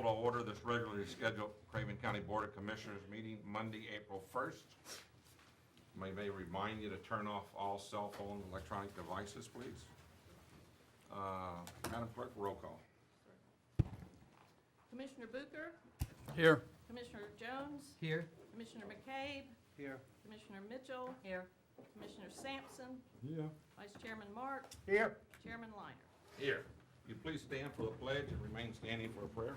call to order this regularly scheduled Craven County Board of Commissioners meeting Monday, April 1st. May remind you to turn off all cell phone electronic devices, please. Madam Clerk, roll call. Commissioner Booker, Here. Commissioner Jones, Here. Commissioner McCabe, Here. Commissioner Mitchell, Here. Commissioner Sampson, Yeah. Vice Chairman Mark, Here. Chairman Liner. Here. You please stand for the pledge and remain standing for a prayer.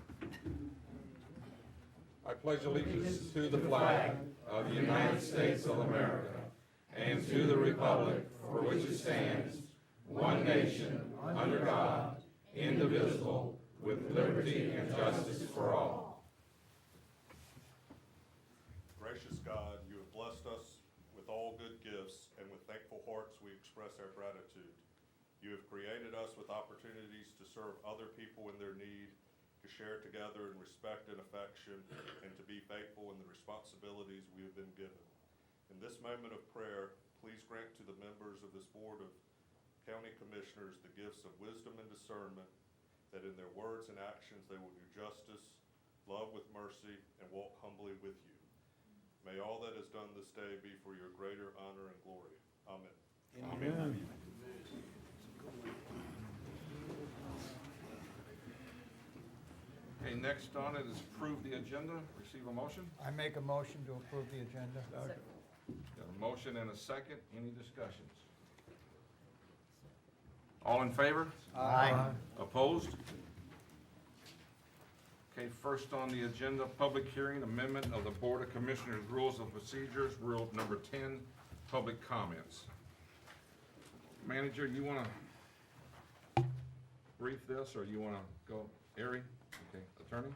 I pledge allegiance to the flag of the United States of America and to the republic for which it stands, one nation, under God, indivisible, with liberty and justice for all. Gracious God, you have blessed us with all good gifts, and with thankful hearts we express our gratitude. You have created us with opportunities to serve other people in their need, to share together in respect and affection, and to be faithful in the responsibilities we have been given. In this moment of prayer, please grant to the members of this Board of County Commissioners the gifts of wisdom and discernment, that in their words and actions they will do justice, love with mercy, and walk humbly with you. May all that is done this day be for your greater honor and glory. Amen. Amen. Okay, next on it is approve the agenda. Receive a motion. I make a motion to approve the agenda. Got a motion and a second. Any discussions? All in favor? Aye. Opposed? Okay, first on the agenda, public hearing, amendment of the Board of Commissioners Rules of Procedures, Rule number 10, public comments. Manager, you want to brief this, or you want to go, Ari? Okay, attorney?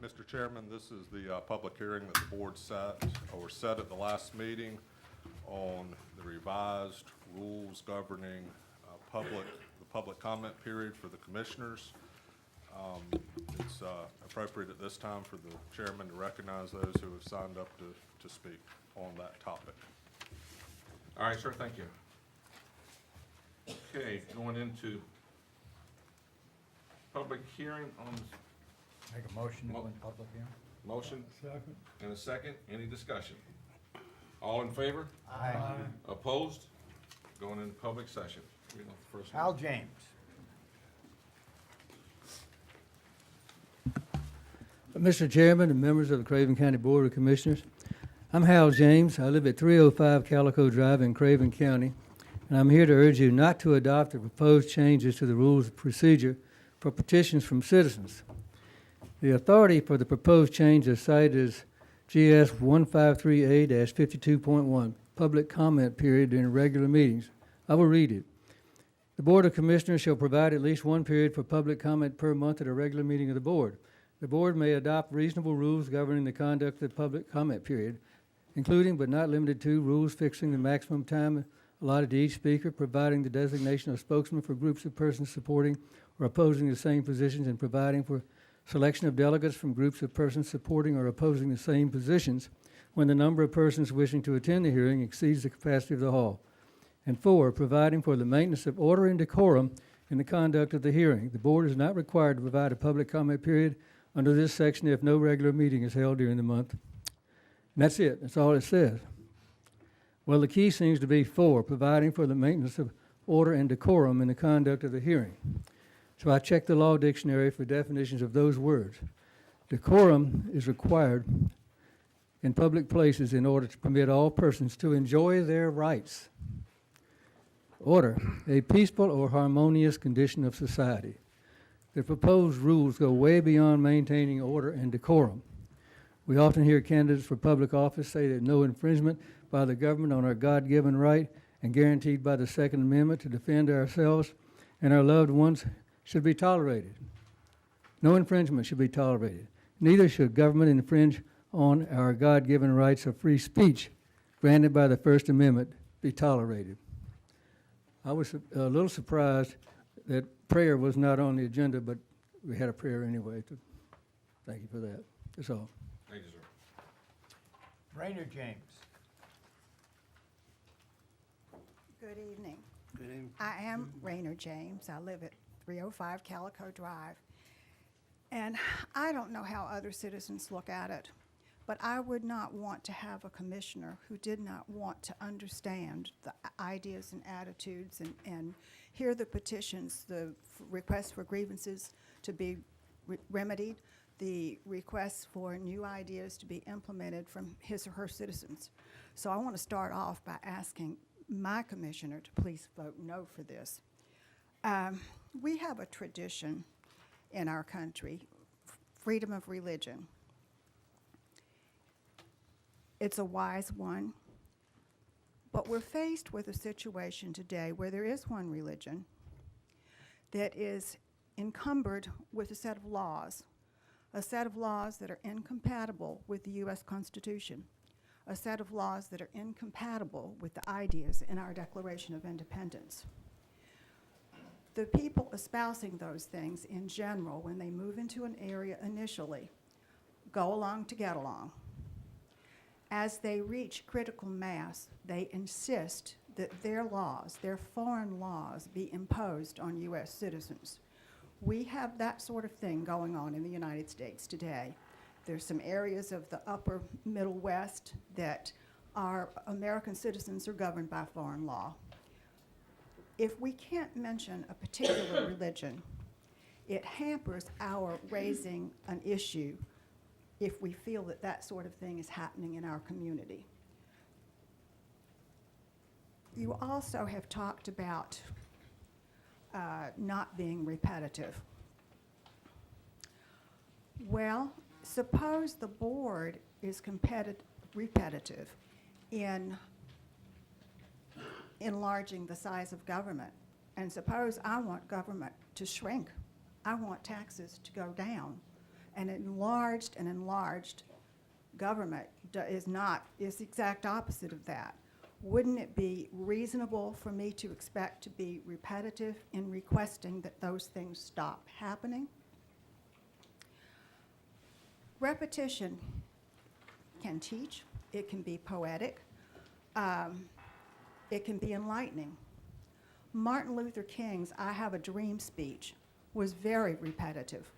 Mr. Chairman, this is the public hearing that the board set at the last meeting on the revised rules governing the public comment period for the commissioners. It's appropriate at this time for the chairman to recognize those who have signed up to speak on that topic. All right, sir, thank you. Okay, going into public hearing on Make a motion to go in public hearing. motion and a second. Any discussion? All in favor? Aye. Opposed? Going into public session. Read off the first one. Hal James. Mr. Chairman and members of the Craven County Board of Commissioners, I'm Hal James. I live at 305 Calico Drive in Craven County, and I'm here to urge you not to adopt the proposed changes to the rules of procedure for petitions from citizens. The authority for the proposed change is cited as GS 153A-52.1, public comment period during regular meetings. I will read it. The Board of Commissioners shall provide at least one period for public comment per month at a regular meeting of the Board. The Board may adopt reasonable rules governing the conduct of the public comment period, including but not limited to rules fixing the maximum time allotted to each speaker, providing the designation of spokesman for groups of persons supporting or opposing the same positions, and providing for selection of delegates from groups of persons supporting or opposing the same positions when the number of persons wishing to attend the hearing exceeds the capacity of the hall. And 4, providing for the maintenance of order and decorum in the conduct of the hearing. The Board is not required to provide a public comment period under this section if no regular meeting is held during the month. And that's it. That's all it says. Well, the key seems to be 4, providing for the maintenance of order and decorum in the conduct of the hearing. So I checked the law dictionary for definitions of those words. Decorum is required in public places in order to permit all persons to enjoy their rights. Order, a peaceful or harmonious condition of society. The proposed rules go way beyond maintaining order and decorum. We often hear candidates for public office say that no infringement by the government on our God-given right and guaranteed by the Second Amendment to defend ourselves and our loved ones should be tolerated. No infringement should be tolerated. Neither should government infringe on our God-given rights of free speech granted by the First Amendment be tolerated. I was a little surprised that prayer was not on the agenda, but we had a prayer anyway. Thank you for that. That's all. Thank you, sir. Rainer James. Good evening. Good evening. I am Rainer James. I live at 305 Calico Drive. And I don't know how other citizens look at it, but I would not want to have a commissioner who did not want to understand the ideas and attitudes and hear the petitions, the requests for grievances to be remedied, the requests for new ideas to be implemented from his or her citizens. So I want to start off by asking my commissioner to please vote no for this. We have a tradition in our country, freedom of religion. It's a wise one, but we're faced with a situation today where there is one religion that is encumbered with a set of laws that are incompatible with the U.S. Constitution, a set of laws that are incompatible with the ideas in our Declaration of Independence. The people espousing those things in general, when they move into an area initially, go along to get along. As they reach critical mass, they insist that their laws, their foreign laws, be imposed on U.S. citizens. We have that sort of thing going on in the United States today. There's some areas of the upper Middle West that our American citizens are governed by foreign law. If we can't mention a particular religion, it hampers our raising an issue if we feel that that sort of thing is happening in our community. You also have talked about not being repetitive. Well, suppose the board is repetitive in enlarging the size of government, and suppose I want government to shrink. I want taxes to go down. An enlarged government is the exact opposite of that. Wouldn't it be reasonable for me to expect to be repetitive in requesting that those things stop happening? Repetition can teach, it can be poetic, it can be enlightening. Martin Luther King's "I Have a Dream" speech was very repetitive.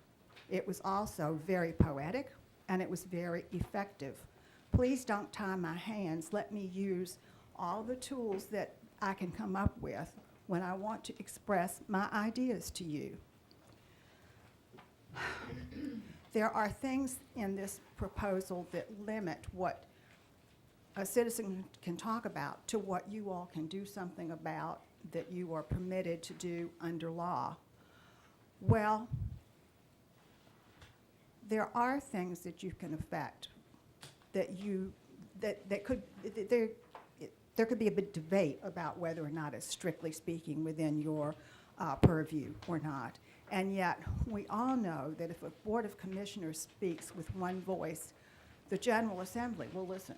It was also very poetic, and it was very effective. Please don't tie my hands. Let me use all the tools that I can come up with when I want to express my ideas to you. There are things in this proposal that limit what a citizen can talk about to what you all can do something about that you are permitted to do under law. Well, there are things that you can affect there could be a big debate about whether or not it's strictly speaking within your purview or not. And yet, we all know that if a Board of Commissioners speaks with one voice, the General Assembly will listen.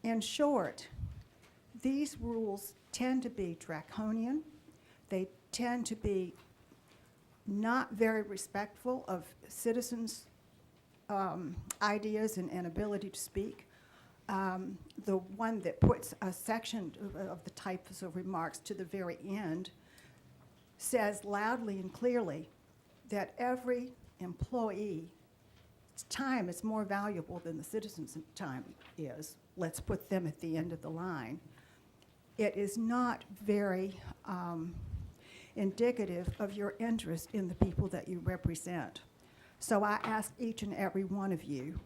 In short, these rules tend to be draconian. They tend to be not very respectful of citizens' ideas and ability to speak. The one that puts a section of the types of remarks to the very end says loudly and clearly that every employee's time is more valuable than the citizens' time is. Let's put them at the end of the line. It is not very indicative of your interest in the people that you represent. So I ask each and every one of you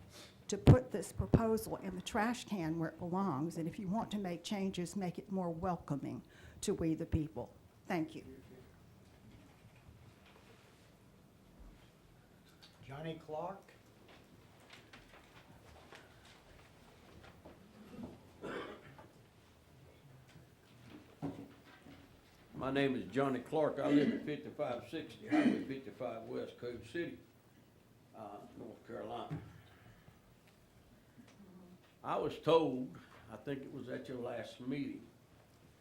to put this proposal in the trash can where it belongs, and if you want to make changes, make it more welcoming to we the people. Thank you. Johnny Clark? My name is Johnny Clark. I live at 5560 Highway 55 West, Cove City, North Carolina. I was told, I think it was at your last meeting,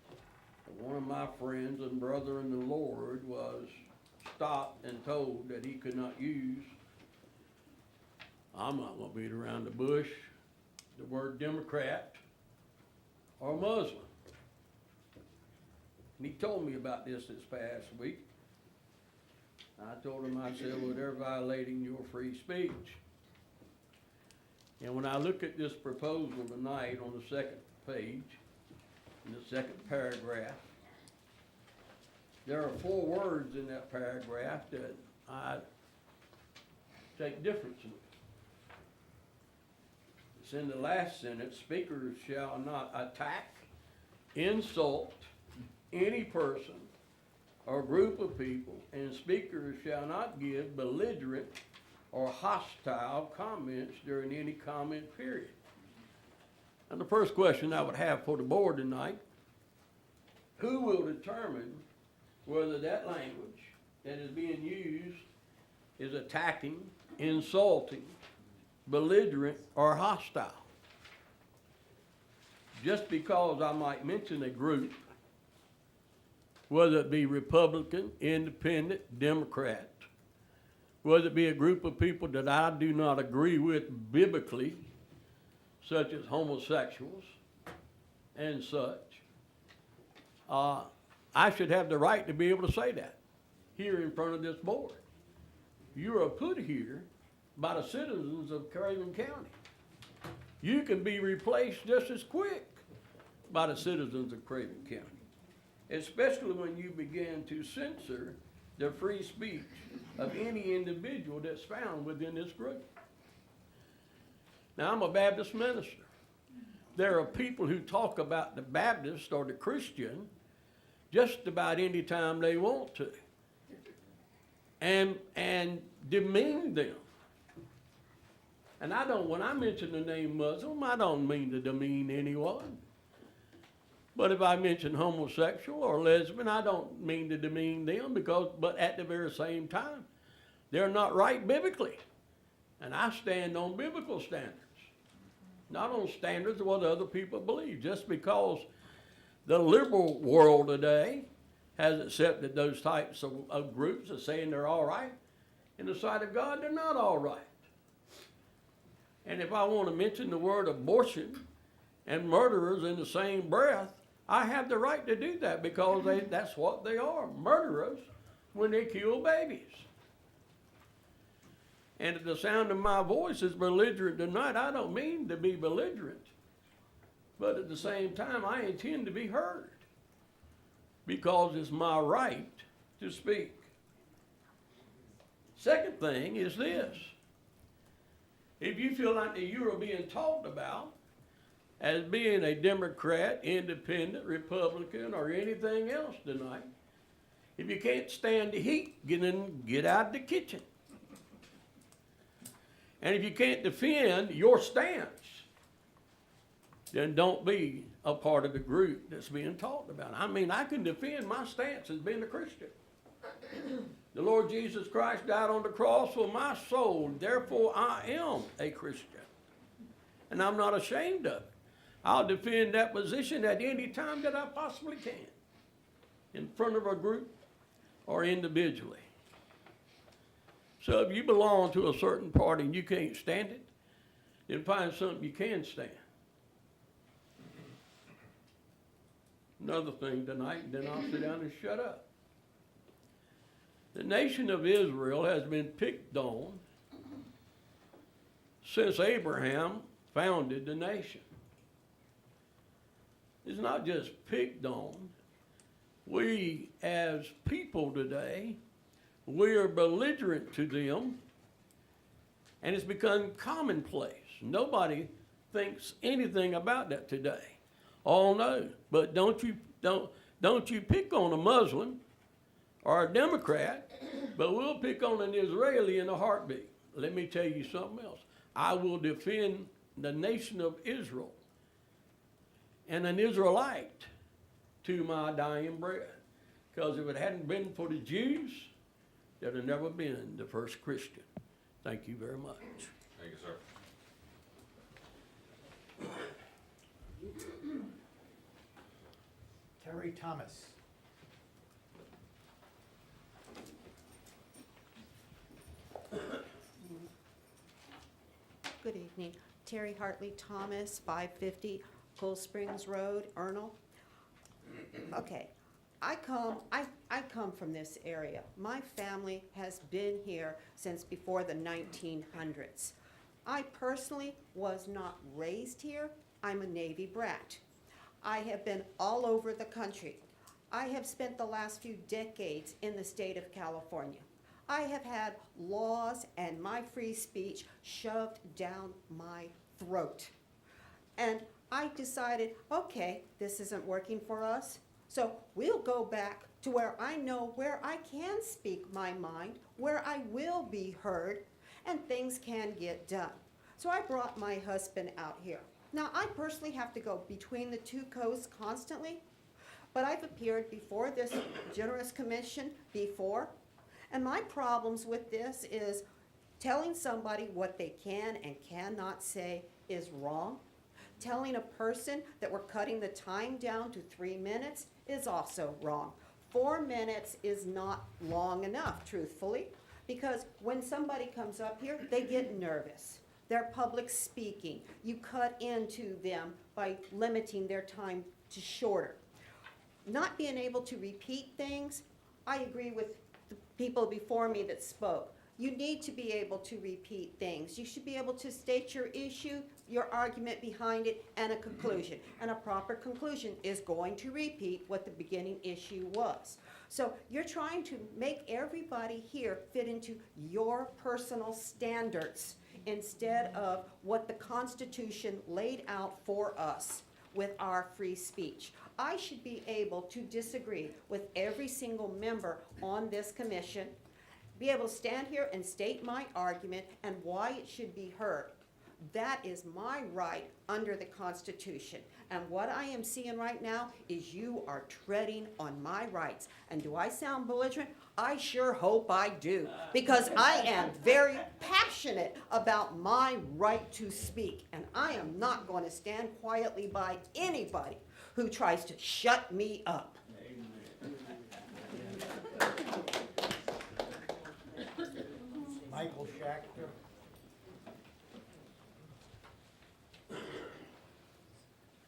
that one of my friends and brother in the Lord was stopped and told that he could not use, I'm not gonna beat around the bush, the word Democrat or Muslim. And he told me about this past week. I told him, I said, well, they're violating your free speech. And when I look at this proposal tonight on the second page, in the second paragraph, there are 4 words in that paragraph that I take difference with. It's in the last sentence, speakers shall not attack, insult any person or group of people, and speakers shall not give belligerent or hostile comments during any comment period. And the first question I would have for the board tonight, who will determine whether that language that is being used is attacking, insulting, belligerent, or hostile? Just because I might mention a group, whether it be Republican, Independent, Democrat, whether it be a group of people that I do not agree with biblically, such as homosexuals and such, I should have the right to be able to say that here in front of this board. You are put here by the citizens of Craven County. You can be replaced just as quick by the citizens of Craven County, especially when you begin to censor the free speech of any individual that's found within this group. Now, I'm a Baptist minister. There are people who talk about the Baptist or the Christian just about any time they want to, and demean them. And when I mention the name Muslim, I don't mean to demean anyone. But if I mention homosexual or lesbian, I don't mean to demean them, but at the very same time, they're not right biblically. And I stand on biblical standards, not on standards of what other people believe. Just because the liberal world today has accepted those types of groups as saying they're all right, in the sight of God, they're not all right. And if I want to mention the word abortion and murderers in the same breath, I have the right to do that because that's what they are, murderers when they kill babies. And if the sound of my voice is belligerent tonight, I don't mean to be belligerent. But at the same time, I intend to be heard because it's my right to speak. Second thing is this. If you feel like that you are being talked about as being a Democrat, Independent, Republican, or anything else tonight, if you can't stand the heat, get out of the kitchen. And if you can't defend your stance, then don't be a part of the group that's being talked about. I mean, I can defend my stance as being a Christian. The Lord Jesus Christ died on the cross for my soul, therefore I am a Christian. And I'm not ashamed of it. I'll defend that position at any time that I possibly can, in front of a group or individually. So if you belong to a certain party and you can't stand it, then find something you can stand. Another thing tonight, and then I'll sit down and shut up. The nation of Israel has been picked on since Abraham founded the nation. It's not just picked on. We as people today, we are belligerent to them, and it's become commonplace. Nobody thinks anything about that today. Oh no, but don't you pick on a Muslim or a Democrat, but we'll pick on an Israeli in a heartbeat. Let me tell you something else. I will defend the nation of Israel and an Israelite to my dying breath. Because if it hadn't been for the Jews, there'd have never been the first Christian. Thank you very much. Thank you, sir. Terry Thomas. Good evening. Terry Hartley Thomas, 550 Cool Springs Road, Ernle. Okay, I come from this area. My family has been here since before the 1900s. I personally was not raised here. I'm a Navy brat. I have been all over the country. I have spent the last few decades in the state of California. I have had laws and my free speech shoved down my throat. And I decided, okay, this isn't working for us. So we'll go back to where I know where I can speak my mind, where I will be heard, and things can get done. So I brought my husband out here. Now, I personally have to go between the two coasts constantly, but I've appeared before this generous commission before, and my problems with this is telling somebody what they can and cannot say is wrong. Telling a person that we're cutting the time down to 3 minutes is also wrong. 4 minutes is not long enough, truthfully, because when somebody comes up here, they get nervous. They're public speaking. You cut into them by limiting their time to shorter. Not being able to repeat things, I agree with the people before me that spoke. You need to be able to repeat things. You should be able to state your issue, your argument behind it, and a conclusion. And a proper conclusion is going to repeat what the beginning issue was. So you're trying to make everybody here fit into your personal standards instead of what the Constitution laid out for us with our free speech. I should be able to disagree with every single member on this commission, be able to stand here and state my argument and why it should be heard. That is my right under the Constitution. And what I am seeing right now is you are treading on my rights. And do I sound belligerent? I sure hope I do, because I am very passionate about my right to speak. And I am not going to stand quietly by anybody who tries to shut me up. Michael Schachter.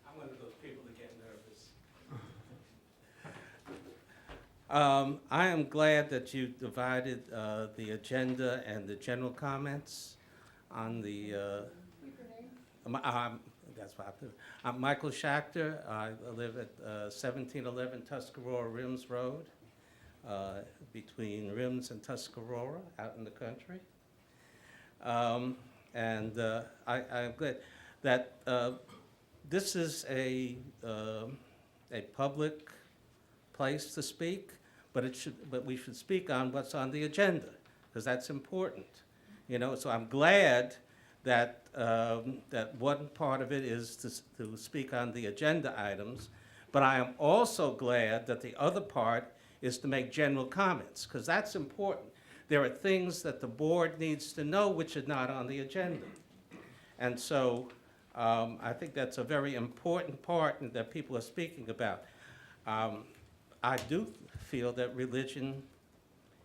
I'm one of those people that get nervous. I am glad that you divided the agenda and the general comments on the. That's what I do. I'm Michael Schachter. I live at 1711 Tuscarora Rims Road, between Rims and Tuscarora, out in the country. I'm glad that this is a public place to speak, but we should speak on what's on the agenda, because that's important. You know, so I'm glad that that one part of it is to speak on the agenda items, but I am also glad that the other part is to make general comments, because that's important. There are things that the board needs to know which are not on the agenda. And so I think that's a very important part that people are speaking about. I do feel that religion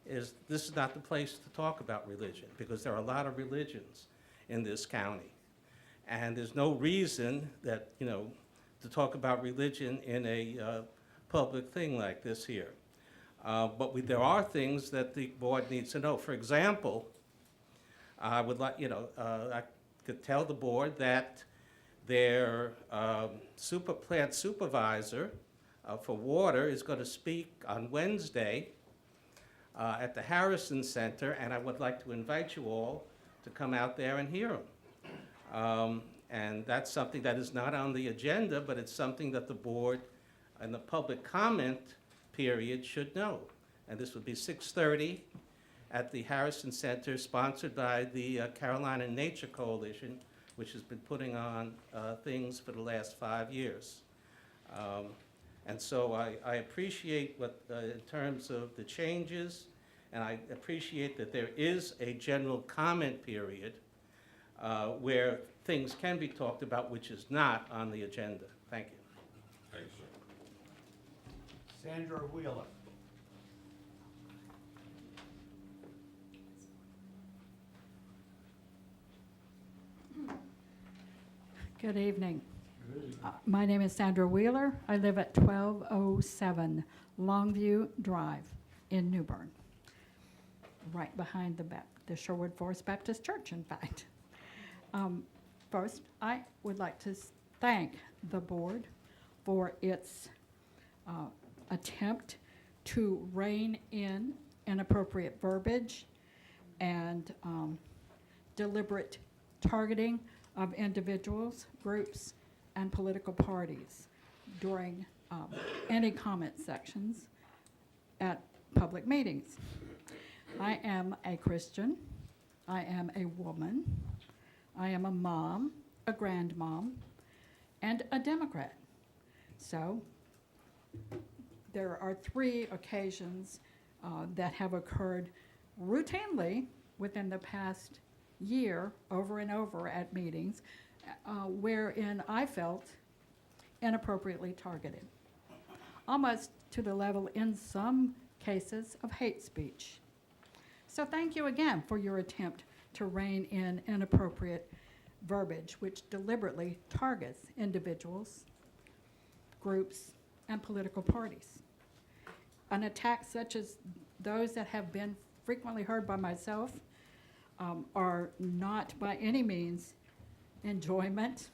this is not the place to talk about religion, because there are a lot of religions in this county. And there's no reason that, you know, to talk about religion in a public thing like this here. But there are things that the board needs to know. For example, I would like, you know, I could tell the board that their plant supervisor for water is going to speak on Wednesday at the Harrison Center, and I would like to invite you all to come out there and hear him. And that's something that is not on the agenda, but it's something that the board and the public comment period should know. And this would be 6:30 at the Harrison Center, sponsored by the Carolina Nature Coalition, which has been putting on things for the last 5 years. And so I appreciate what, in terms of the changes, and I appreciate that there is a general comment period where things can be talked about, which is not on the agenda. Thank you. Thanks, sir. Sandra Wheeler. Good evening. My name is Sandra Wheeler. I live at 1207 Longview Drive in New Bern, right behind the Sherwood Forest Baptist Church, in fact. First, I would like to thank the board for its attempt to rein in inappropriate verbiage and deliberate targeting of individuals, groups, and political parties during any comment sections at public meetings. I am a Christian. I am a woman. I am a mom, a grandmom, and a Democrat. So there are 3 occasions that have occurred routinely within the past year, over and over at meetings, wherein I felt inappropriately targeted, almost to the level, in some cases, of hate speech. So thank you again for your attempt to rein in inappropriate verbiage which deliberately targets individuals, groups, and political parties. An attack such as those that have been frequently heard by myself are not by any means enjoyment,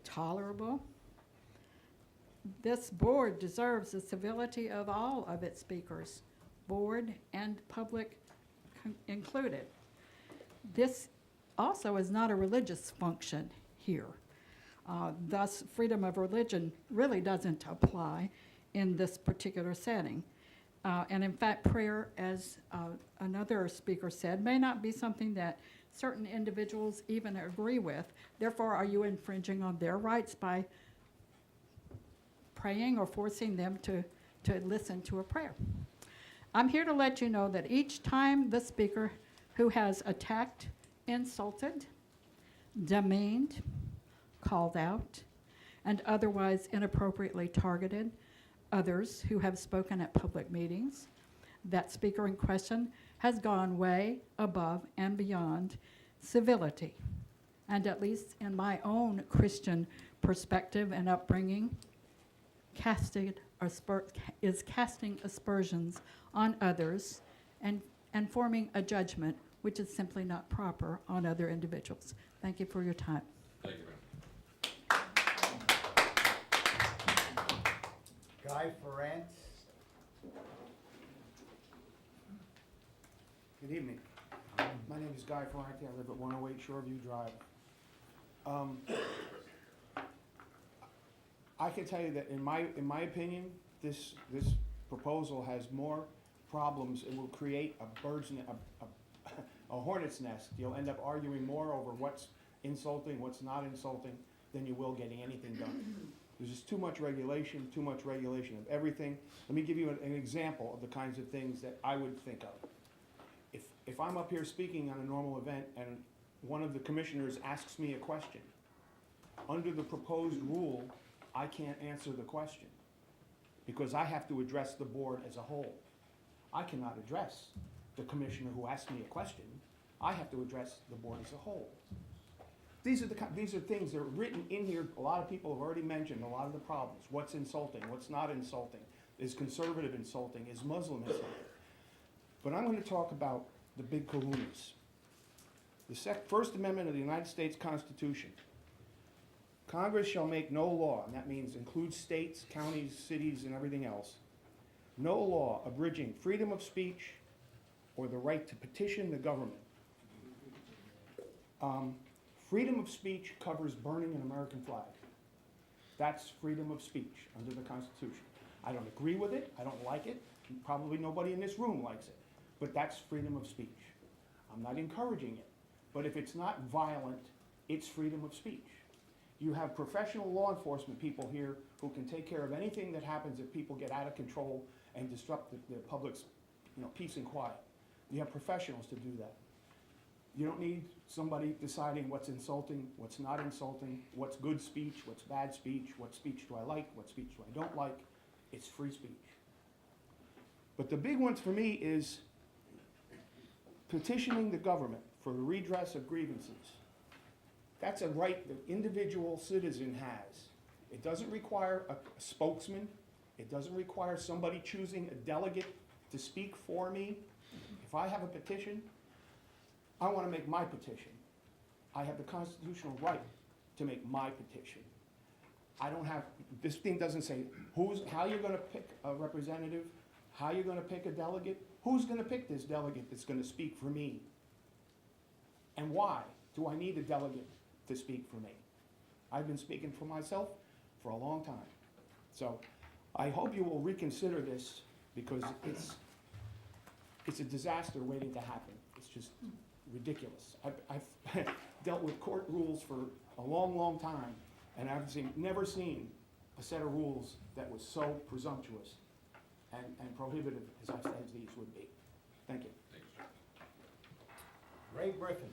tolerable. This board deserves the civility of all of its speakers, board and public included. This also is not a religious function here. Thus, freedom of religion really doesn't apply in this particular setting. And in fact, prayer, as another speaker said, may not be something that certain individuals even agree with. Therefore, are you infringing on their rights by praying or forcing them to listen to a prayer? I'm here to let you know that each time the speaker who has attacked, insulted, demeaned, called out, and otherwise inappropriately targeted others who have spoken at public meetings, that speaker in question has gone way above and beyond civility. And at least in my own Christian perspective and upbringing, is casting aspersions on others and forming a judgment which is simply not proper on other individuals. Thank you for your time. Thank you, ma'am. Guy Ferrant. Good evening. My name is Guy Ferranti. I live at 108 Shoreview Drive. I can tell you that in my opinion, this proposal has more problems. It will create a hornet's nest. You'll end up arguing more over what's insulting, what's not insulting, than you will getting anything done. There's just too much regulation of everything. Let me give you an example of the kinds of things that I would think of. If I'm up here speaking on a normal event and one of the commissioners asks me a question, under the proposed rule, I can't answer the question because I have to address the board as a whole. I cannot address the commissioner who asked me a question. I have to address the board as a whole. These are things that are written in here. A lot of people have already mentioned a lot of the problems. What's insulting? What's not insulting? Is conservative insulting? Is Muslim insulting? But I'm going to talk about the big kahunas. The First Amendment of the United States Constitution. Congress shall make no law, and that means includes states, counties, cities, and everything else, no law abridging freedom of speech or the right to petition the government. Freedom of speech covers burning an American flag. That's freedom of speech under the Constitution. I don't agree with it. I don't like it. Probably nobody in this room likes it. But that's freedom of speech. I'm not encouraging it. But if it's not violent, it's freedom of speech. You have professional law enforcement people here who can take care of anything that happens if people get out of control and disrupt the public's peace and quiet. You have professionals to do that. You don't need somebody deciding what's insulting, what's not insulting, what's good speech, what's bad speech, what speech do I like, what speech do I don't like. It's free speech. But the big ones for me is petitioning the government for the redress of grievances. That's a right the individual citizen has. It doesn't require a spokesman. It doesn't require somebody choosing a delegate to speak for me. If I have a petition, I want to make my petition. I have the constitutional right to make my petition. I don't have, this thing doesn't say how you're going to pick a representative, how you're going to pick a delegate, who's going to pick this delegate that's going to speak for me? And why do I need a delegate to speak for me? I've been speaking for myself for a long time. So I hope you will reconsider this, because it's a disaster waiting to happen. It's just ridiculous. I've dealt with court rules for a long, long time, and I've never seen a set of rules that was so presumptuous and prohibitive as these would be. Thank you. Thank you, sir. Ray Griffin.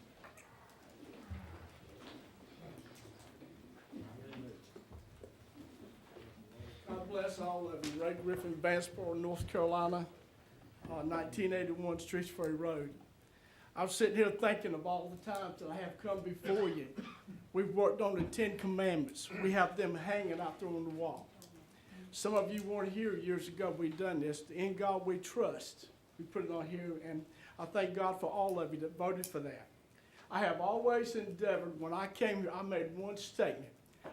God bless all of you. Ray Griffin, Vanceport, North Carolina, 1981 Streets Ferry Road. I was sitting here thinking of all the times that I have come before you. We've worked on the 10 Commandments. We have them hanging out there on the wall. Some of you weren't here years ago. We've done this. In God we trust. We put it on here, and I thank God for all of you that voted for that. I have always endeavored, when I came here, I made one statement.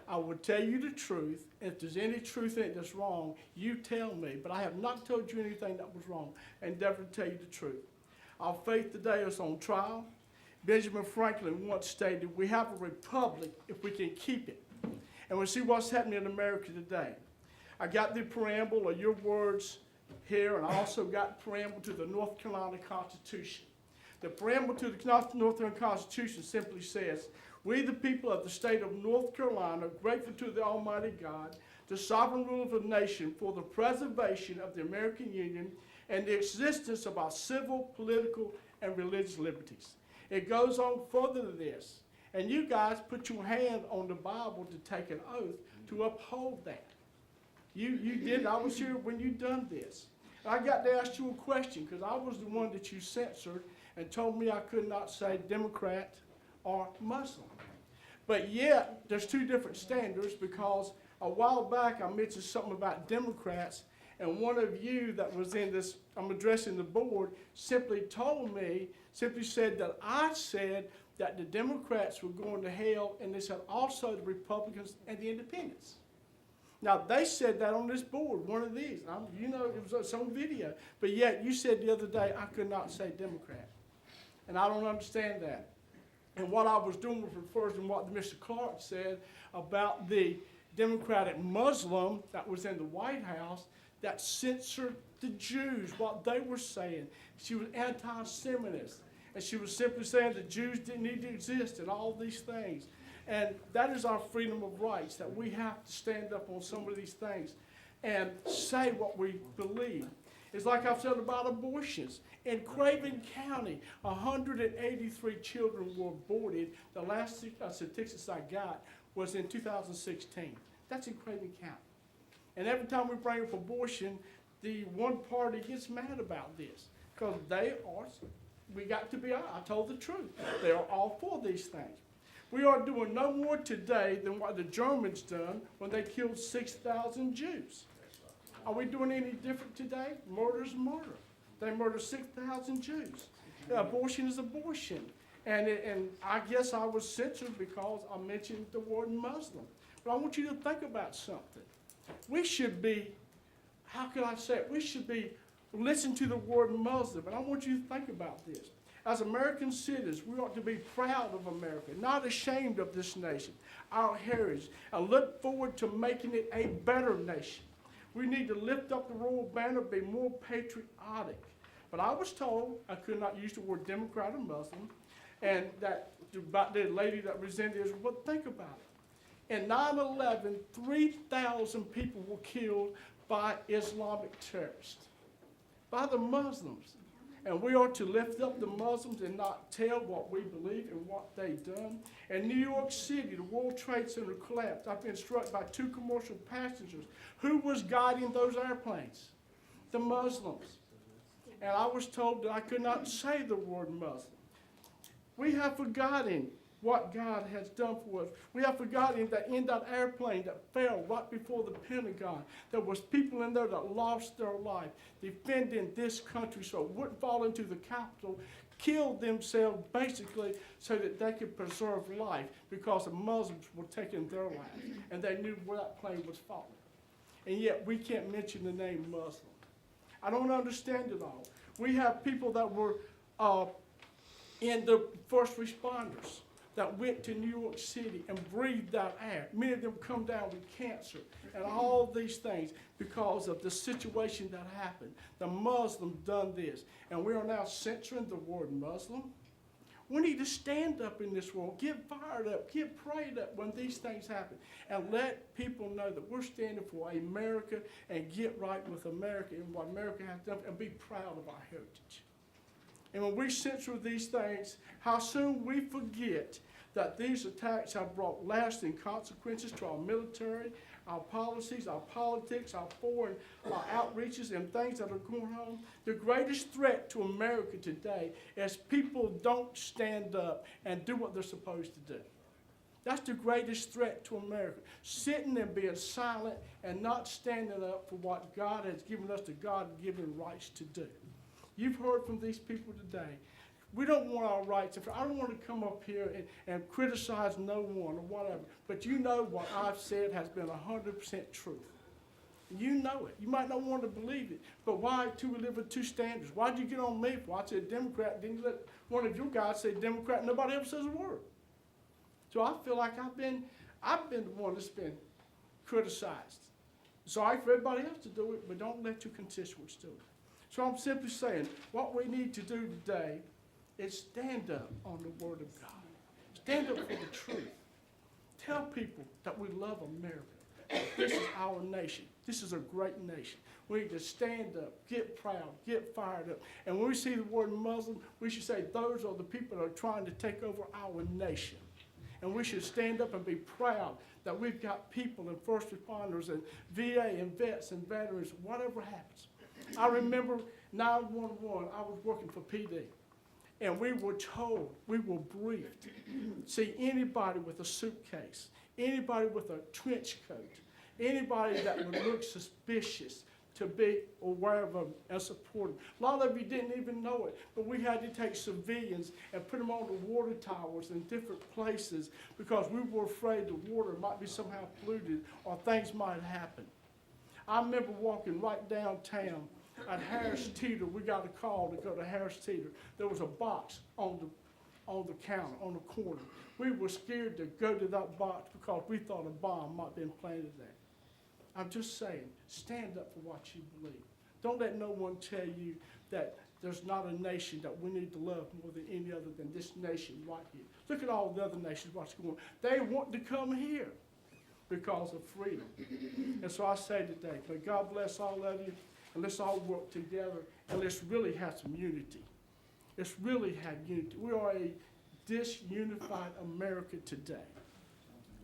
I will tell you the truth. If there's any truth in it that's wrong, you tell me. But I have not told you anything that was wrong. I endeavor to tell you the truth. Our faith today is on trial. Benjamin Franklin once stated, we have a republic if we can keep it. And we see what's happening in America today. I got the preamble of your words here, and I also got the preamble to the North Carolina Constitution. The preamble to the North Carolina Constitution simply says, we, the people of the state of North Carolina, grateful to the Almighty God, the sovereign ruler of the nation, for the preservation of the American Union and the existence of our civil, political, and religious liberties. It goes on further than this. And you guys put your hand on the Bible to take an oath to uphold that. You did. I was here when you done this. And I got to ask you a question, because I was the one that you censored and told me I could not say Democrat or Muslim. But yet, there's two different standards, because a while back I mentioned something about Democrats, and one of you that was in this, I'm addressing the board, simply said that I said that the Democrats were going to hell, and they said also the Republicans and the Independents. Now, they said that on this board, one of these. You know, it was on video. But yet, you said the other day I could not say Democrat. And I don't understand that. And what I was doing was referring to what Mr. Clark said about the Democratic Muslim that was in the White House that censored the Jews, what they were saying. She was anti-Semitist. And she was simply saying that Jews didn't need to exist and all these things. And that is our freedom of rights, that we have to stand up on some of these things and say what we believe. It's like I've said about abortions. In Craven County, 183 children were aborted. The last statistics I got was in 2016. That's in Craven County. And every time we bring up abortion, the one party gets mad about this, because we got to be honest, I told the truth. They are all for these things. We are doing no more today than what the Germans done when they killed 6,000 Jews. Are we doing any different today? Murder is murder. They murdered 6,000 Jews. Abortion is abortion. And I guess I was censored because I mentioned the word Muslim. But I want you to think about something. We should be, how can I say it? We should be listening to the word Muslim. And I want you to think about this. As American citizens, we ought to be proud of America, not ashamed of this nation, our heritage, and look forward to making it a better nation. We need to lift up the royal banner, be more patriotic. But I was told I could not use the word Democrat or Muslim, and that about the lady that resented Israel. But think about it. In 9/11, 3,000 people were killed by Islamic terrorists, by the Muslims. And we are to lift up the Muslims and not tell what we believe and what they've done. In New York City, the World Trade Center collapsed. I've been struck by 2 commercial passengers. Who was guiding those airplanes? The Muslims. And I was told that I could not say the word Muslim. We have forgotten what God has done for us. We have forgotten that in that airplane that fell right before the Pentagon, there was people in there that lost their life defending this country so it wouldn't fall into the Capitol, killed themselves basically so that they could preserve life because the Muslims were taking their lives and they knew where that plane was falling. And yet we can't mention the name Muslim. I don't understand it all. We have people that were in the first responders that went to New York City and breathed that air. Many of them come down with cancer and all these things because of the situation that happened. The Muslims done this, and we are now censoring the word Muslim. We need to stand up in this world, get fired up, get prayed up when these things happen, and let people know that we're standing for America and get right with America and what America has done, and be proud of our heritage. And when we censor these things, how soon we forget that these attacks have brought lasting consequences to our military, our policies, our politics, our foreign outreaches, and things that are going on. The greatest threat to America today is people don't stand up and do what they're supposed to do. That's the greatest threat to America. Sitting and being silent and not standing up for what God has given us the God-given rights to do. You've heard from these people today. We don't want our rights. I don't want to come up here and criticize no one or whatever. But you know what I've said has been 100% truth. You know it. You might not want to believe it. But why do we live with two standards? Why did you get on me for I said Democrat? Didn't you let one of your guys say Democrat and nobody ever says a word? So I feel like I've been the one that's been criticized. Sorry for everybody else to do it, but don't let your constituents do it. So I'm simply saying, what we need to do today is stand up on the Word of God. Stand up for the truth. Tell people that we love America. This is our nation. This is a great nation. We need to stand up, get proud, get fired up. And when we see the word Muslim, we should say those are the people that are trying to take over our nation. And we should stand up and be proud that we've got people and first responders and VA and vets and veterans, whatever happens. I remember 911, I was working for PD, and we were told, we were briefed, see anybody with a suitcase, anybody with a trench coat, anybody that would look suspicious to be aware of them and support them. A lot of you didn't even know it, but we had to take civilians and put them on the water towers in different places because we were afraid the water might be somehow polluted or things might happen. I remember walking right downtown at Harris Teeter. We got a call to go to Harris Teeter. There was a box on the counter, on the corner. We were scared to go to that box because we thought a bomb might have been planted there. I'm just saying, stand up for what you believe. Don't let no one tell you that there's not a nation that we need to love more than any other than this nation right here. Look at all the other nations, what's going on. They want to come here because of freedom. And so I say today, may God bless all of you, and let's all work together, and let's really have some unity. Let's really have unity. We are a disunified America today.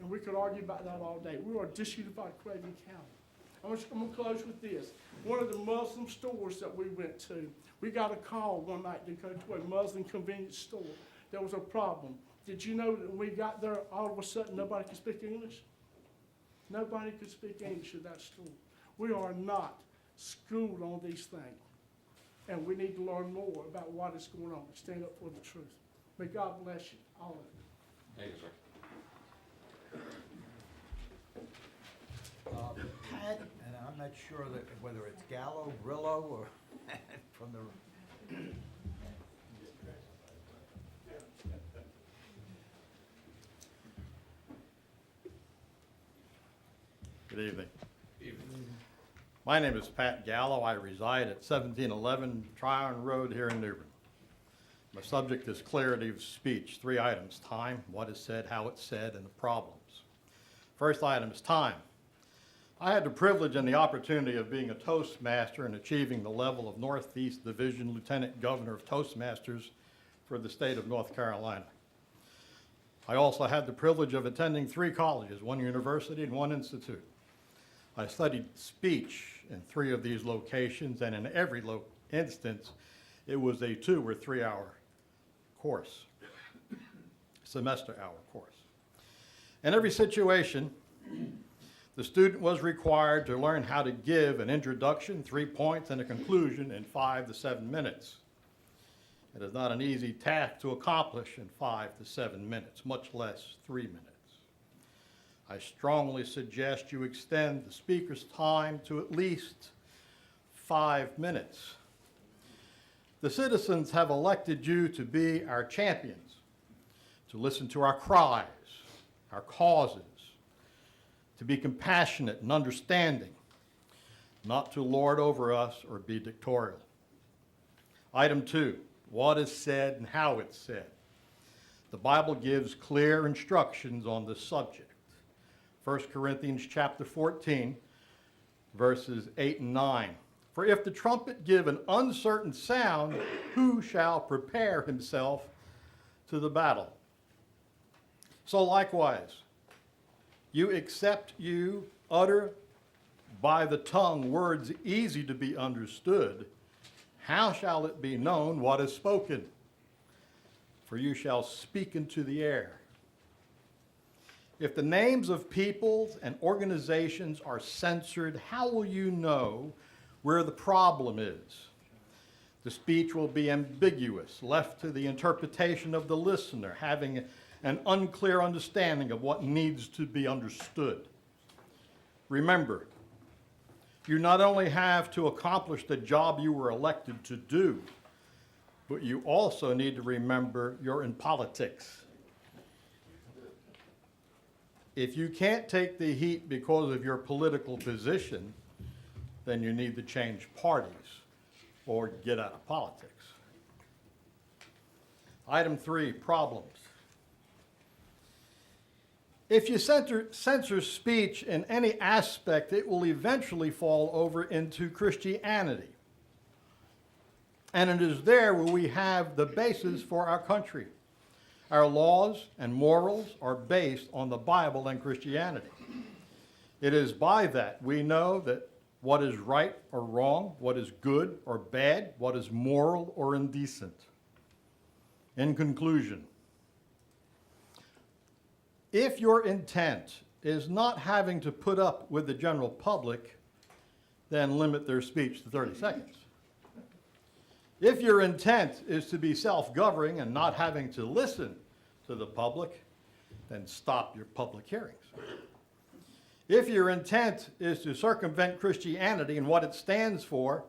And we could argue about that all day. We are a disunified Craven County. I'm going to close with this. One of the Muslim stores that we went to, we got a call one night to go to a Muslim convenience store. There was a problem. Did you know that when we got there, all of a sudden nobody could speak English? Nobody could speak English at that store. We are not schooled on these things. And we need to learn more about what is going on. Stand up for the truth. May God bless you, all of you. Thank you, sir. Pat, and I'm not sure that whether it's Gallo, Brillo, or from the. Good evening. My name is Pat Gallo. I reside at 1711 Tryon Road here in New Bern. My subject is clarity of speech. 3 items: time, what is said, how it's said, and the problems. First item is time. I had the privilege and the opportunity of being a Toastmaster and achieving the level of Northeast Division Lieutenant Governor of Toastmasters for the state of North Carolina. I also had the privilege of attending 3 colleges, 1 university and 1 institute. I studied speech in 3 of these locations, and in every instance, it was a 2 or 3 hour course. semester hour course. In every situation, the student was required to learn how to give an introduction, 3 points, and a conclusion in 5 to 7 minutes. It is not an easy task to accomplish in 5 to 7 minutes, much less 3 minutes. I strongly suggest you extend the speaker's time to at least 5 minutes. The citizens have elected you to be our champions, to listen to our cries, our causes, to be compassionate and understanding, not to lord over us or be dictatorial. Item 2, what is said and how it's said. The Bible gives clear instructions on this subject. 1 Corinthians chapter 14, verses 8 and 9. For if the trumpet give an uncertain sound, who shall prepare himself to the battle? So likewise, you utter by the tongue words easy to be understood, how shall it be known what is spoken? For you shall speak into the air. If the names of peoples and organizations are censored, how will you know where the problem is? The speech will be ambiguous, left to the interpretation of the listener, having an unclear understanding of what needs to be understood. Remember, you not only have to accomplish the job you were elected to do, but you also need to remember you're in politics. If you can't take the heat because of your political position, then you need to change parties or get out of politics. Item 3, problems. If you censor speech in any aspect, it will eventually fall over into Christianity. And it is there where we have the basis for our country. Our laws and morals are based on the Bible and Christianity. It is by that we know that what is right or wrong, what is good or bad, what is moral or indecent. In conclusion, if your intent is not having to put up with the general public, then limit their speech to 30 seconds. If your intent is to be self-governing and not having to listen to the public, then stop your public hearings. If your intent is to circumvent Christianity and what it stands for,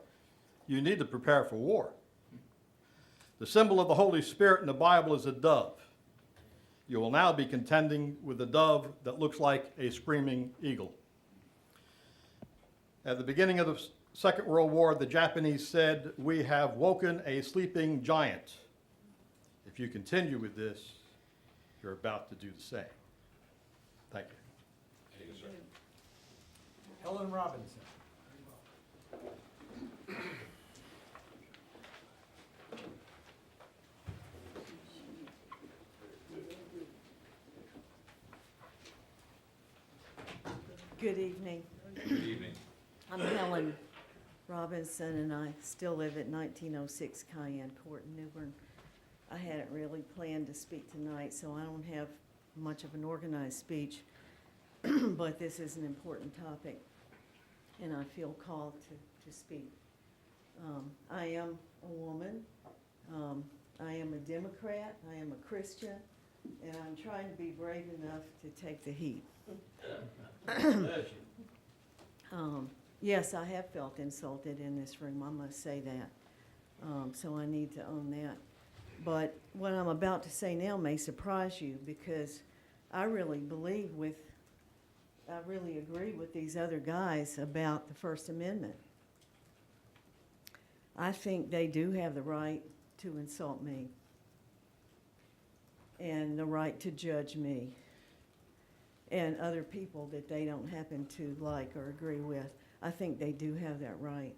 you need to prepare for war. The symbol of the Holy Spirit in the Bible is a dove. You will now be contending with a dove that looks like a screaming eagle. At the beginning of the Second World War, the Japanese said, "We have woken a sleeping giant." If you continue with this, you're about to do the same. Thank you. Helen Robinson. Good evening. Good evening. I'm Helen Robinson, and I still live at 1906 Cayenne Court in Newbern. I hadn't really planned to speak tonight, so I don't have much of an organized speech, but this is an important topic, and I feel called to speak. I am a woman. I am a Democrat. I am a Christian, and I'm trying to be brave enough to take the heat. Yes, I have felt insulted in this room, I must say that. So I need to own that. But what I'm about to say now may surprise you, because I really agree with these other guys about the First Amendment. I think they do have the right to insult me and the right to judge me and other people that they don't happen to like or agree with. I think they do have that right.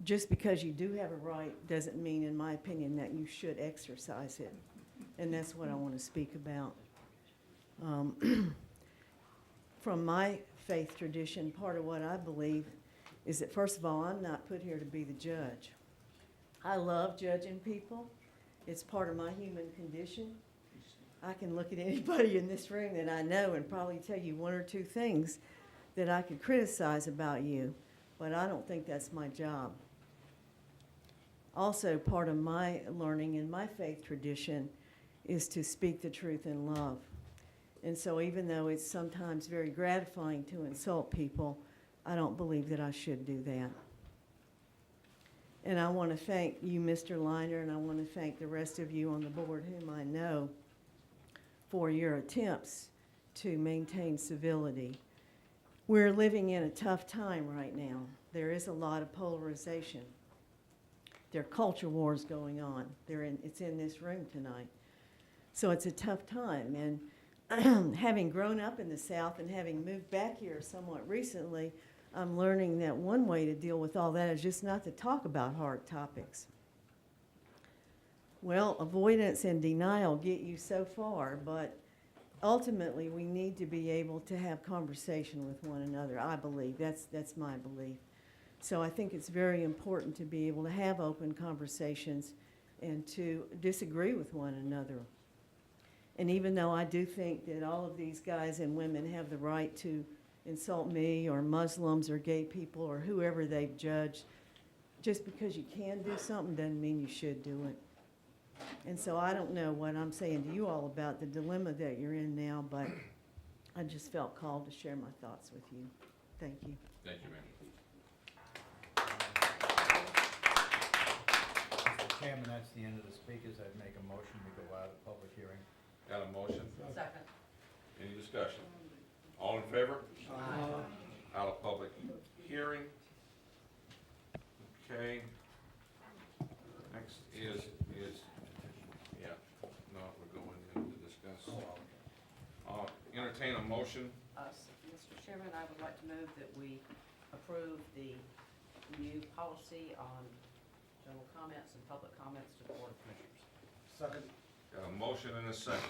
Just because you do have a right doesn't mean, in my opinion, that you should exercise it. And that's what I want to speak about. From my faith tradition, part of what I believe is that, first of all, I'm not put here to be the judge. I love judging people, It's part of my human condition. I can look at anybody in this room that I know and probably tell you one or two things that I could criticize about you, but I don't think that's my job. Also, part of my learning in my faith tradition is to speak the truth in love. And so even though it's sometimes very gratifying to insult people, I don't believe that I should do that. And I want to thank you, Mr. Liner, and I want to thank the rest of you on the board whom I know for your attempts to maintain civility. We're living in a tough time right now. There is a lot of polarization. There are culture wars going on. It's in this room tonight. So it's a tough time. And having grown up in the South and having moved back here somewhat recently, I'm learning that one way to deal with all that is just not to talk about hard topics. Well, avoidance and denial get you so far, but ultimately we need to be able to have conversation with one another, I believe. That's my belief. So I think it's very important to be able to have open conversations and to disagree with one another. And even though I do think that all of these guys and women have the right to insult me or Muslims or gay people or whoever they've judged, just because you can do something doesn't mean you should do it. And so I don't know what I'm saying to you all about the dilemma that you're in now, but I just felt called to share my thoughts with you. Thank you. Thank you, ma'am. Mr. Chairman, that's the end of the speakers. I'd make a motion to go out of public hearing. Got a motion? Second. Any discussion? All in favor? Out of public hearing. Okay. Next is, yeah, no, we're going in to discuss. Entertain a motion. Mr. Chairman, I would like to move that we approve the new policy on general comments and public comments to the Board of Commissioners. Second. Got a motion and a second.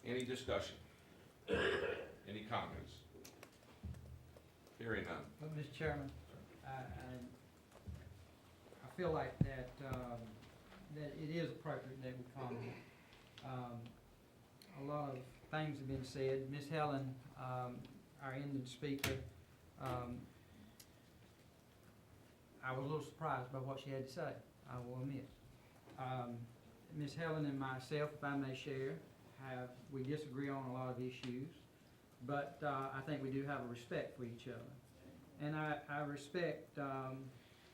Any discussion? Any comments? Hearing none. Well, Mr. Chairman, I feel like that, that it is appropriate that we comment. A lot of things have been said. Ms. Helen, our Indian speaker, I was a little surprised by what she had to say, I will admit. Ms. Helen and myself, if I may share, we disagree on a lot of issues, but I think we do have a respect for each other. And I respect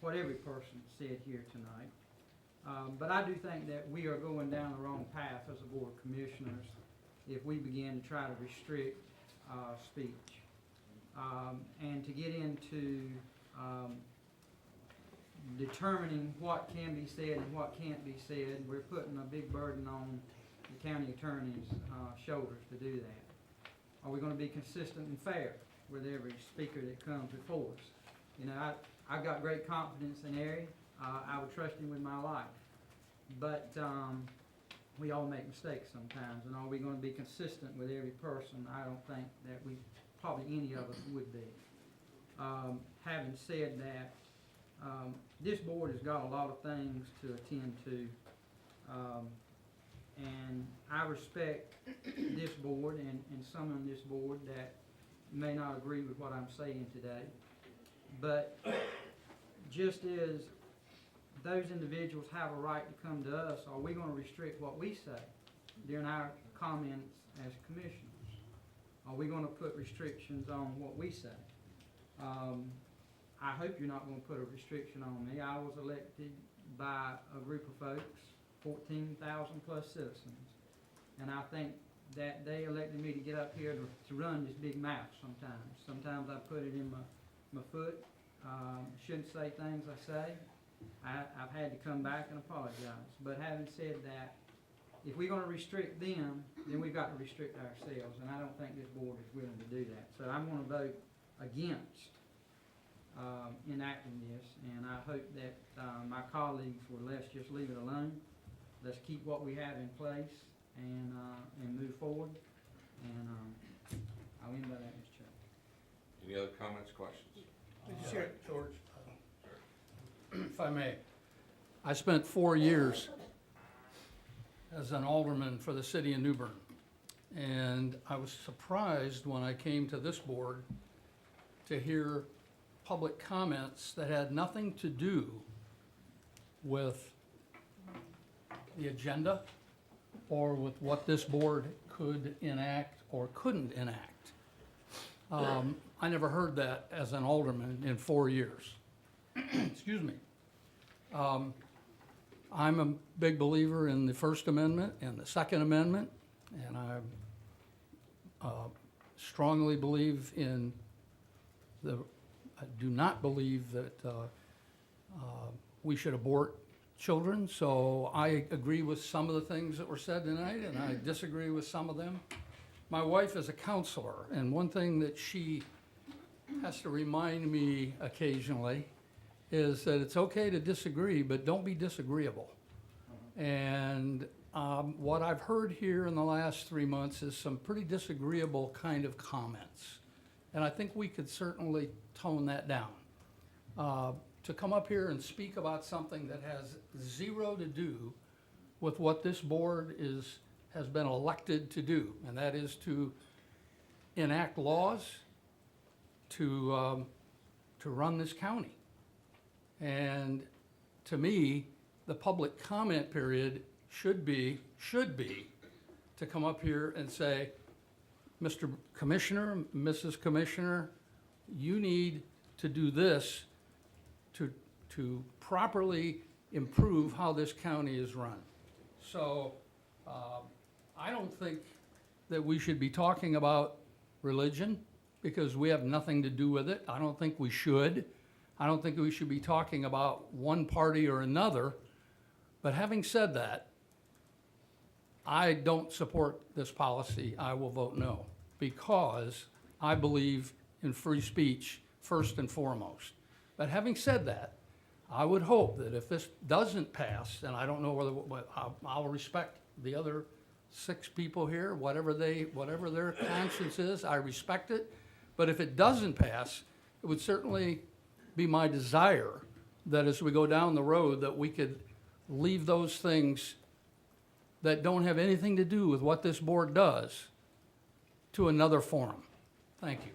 what every person said here tonight. But I do think that we are going down the wrong path as a Board of Commissioners if we begin to try to restrict speech. And to get into determining what can be said and what can't be said, we're putting a big burden on the county attorney's shoulders to do that. Are we going to be consistent and fair with every speaker that comes before us? You know, I've got great confidence in Harry. I would trust him with my life. But we all make mistakes sometimes, and are we going to be consistent with every person? I don't think that probably any of us would be. Having said that, this board has got a lot of things to attend to, and I respect this board and some on this board that may not agree with what I'm saying today. But just as those individuals have a right to come to us, are we going to restrict what we say during our comments as commissioners? Are we going to put restrictions on what we say? I hope you're not going to put a restriction on me. I was elected by a group of folks, 14,000 plus citizens. And I think that they elected me to get up here to run this big mouth sometimes. Sometimes I put it in my foot. Shouldn't say things I say. I've had to come back and apologize. But having said that, if we're going to restrict them, then we've got to restrict ourselves. And I don't think this board is willing to do that. So I'm going to vote against enacting this. And I hope that my colleagues will let's just leave it alone. Let's keep what we have in place and move forward. And I'll end by that, Mr. Chairman. Any other comments, questions? Mr. Chair, George, if I may. I spent 4 years as an alderman for the city of New Bern. And I was surprised when I came to this board to hear public comments that had nothing to do with the agenda or with what this board could enact or couldn't enact. I never heard that as an alderman in 4 years. Excuse me. I'm a big believer in the First Amendment and the Second Amendment, and I strongly believe in I do not believe that we should abort children, so I agree with some of the things that were said tonight, and I disagree with some of them. My wife is a counselor, and one thing that she has to remind me occasionally is that it's okay to disagree, but don't be disagreeable. And what I've heard here in the last 3 months is some pretty disagreeable kind of comments. And I think we could certainly tone that down. To come up here and speak about something that has zero to do with what this board has been elected to do, and that is to enact laws to run this county. And to me, the public comment period should be to come up here and say, Mr. Commissioner, Mrs. Commissioner, you need to do this to properly improve how this county is run. So I don't think that we should be talking about religion because we have nothing to do with it. I don't think we should. I don't think we should be talking about one party or another. But having said that, I don't support this policy. I will vote no because I believe in free speech first and foremost. But having said that, I would hope that if this doesn't pass, and I don't know whether, I'll respect the other 6 people here, whatever their conscience is, I respect it. But if it doesn't pass, it would certainly be my desire that as we go down the road that we could leave those things that don't have anything to do with what this board does to another forum. Thank you.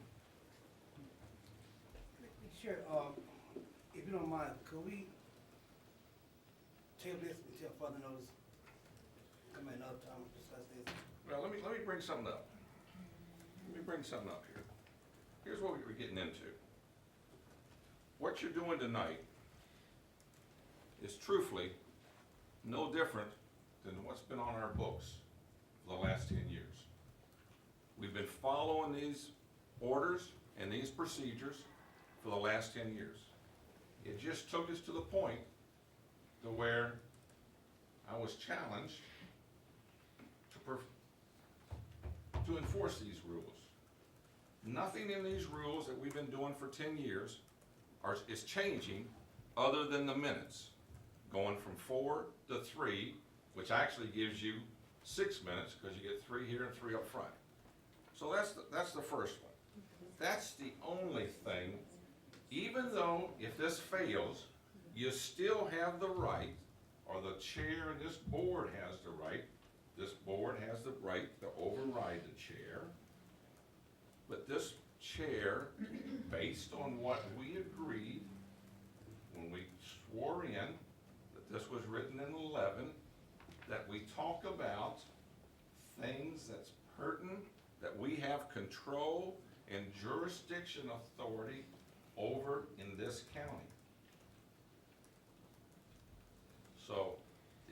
Sure, if you don't mind, could we table this until further notice? Come at another time, discuss this. Well, let me bring something up. Let me bring something up here. Here's what we're getting into. What you're doing tonight is truthfully no different than what's been on our books for the last 10 years. We've been following these orders and these procedures for the last 10 years. It just took us to the point to where I was challenged to enforce these rules. Nothing in these rules that we've been doing for 10 years is changing other than the minutes, going from 4 to 3, which actually gives you 6 minutes because you get 3 here and 3 up front. So that's the first one. That's the only thing, even though if this fails, you still have the right, or the chair and this board has the right, this board has the right to override the chair. But this chair, based on what we agreed when we swore in, that this was written in 11, that we talk about things that's pertinent, that we have control and jurisdiction authority over in this county. So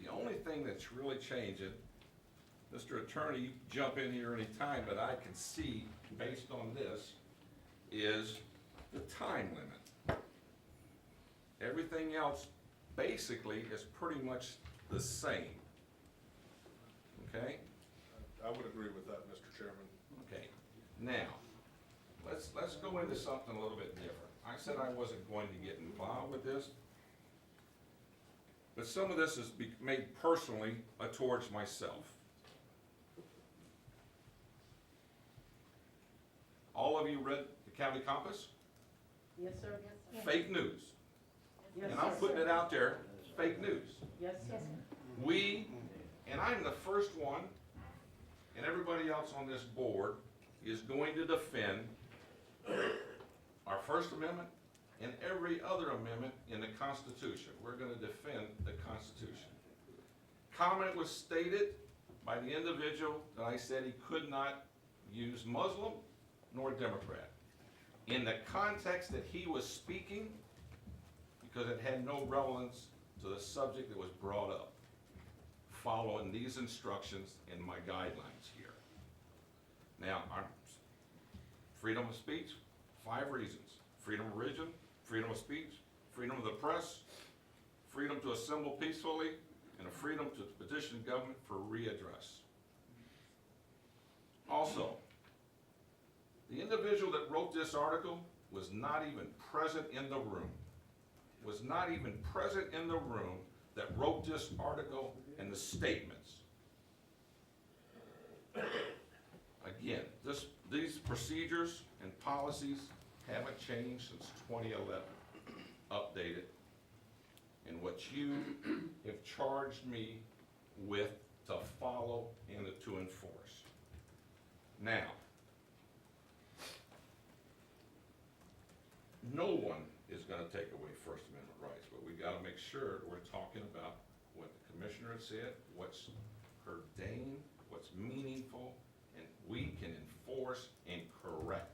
the only thing that's really changing, Mr. Attorney, you can jump in here anytime, but I can see, based on this, is the time limit. Everything else basically is pretty much the same. Okay? I would agree with that, Mr. Chairman. Okay. Now, let's go into something a little bit different. I said I wasn't going to get involved with this, but some of this is made personally towards myself. All of you read the County Compass? Yes, sir. Yes, sir. Fake news. Yes, Yes, and I'm sir. putting it out there, it's fake news. Yes, sir. We, and I'm the first one, and everybody else on this board is going to defend our First Amendment and every other amendment in the Constitution. We're gonna defend the Constitution. Comment was stated by the individual that I said he could not use Muslim nor Democrat. In the context that he was speaking, because it had no relevance to the subject that was brought up, following these instructions and my guidelines here. Now, our freedom of speech, 5 reasons. Freedom of religion, freedom of speech, freedom of the press, freedom to assemble peacefully, and a freedom to petition government for readdress. Also, the individual that wrote this article was not even present in the room. Was not even present in the room that wrote this article and the statements. Again, these procedures and policies haven't changed since 2011, updated. And what you have charged me with to follow and to enforce. Now, no one is gonna take away First Amendment rights, but we gotta make sure we're talking about what the commissioner had said, what's ordained, what's meaningful, and we can enforce and correct.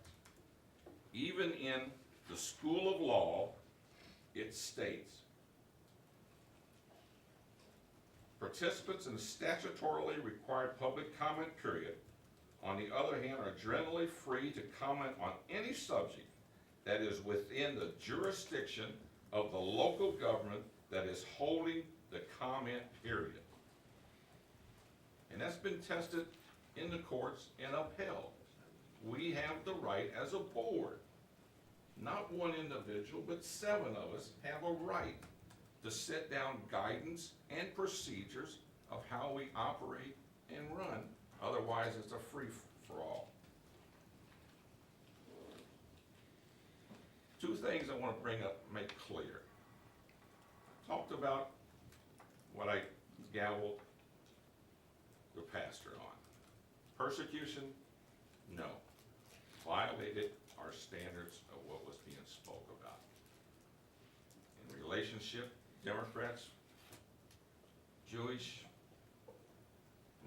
Even in the School of Law, it states, participants in the statutorily required public comment period, on the other hand, are generally free to comment on any subject that is within the jurisdiction of the local government that is holding the comment period. And that's been tested in the courts and upheld. We have the right as a board, not one individual, but 7 of us have a right to set down guidance and procedures of how we operate and run. Otherwise, it's a free-for-all. 2 things I want to bring up, make clear. Talked about what I gavelled the pastor on. Persecution, no. Violated our standards of what was being spoke about. In relationship, Democrats, Jewish,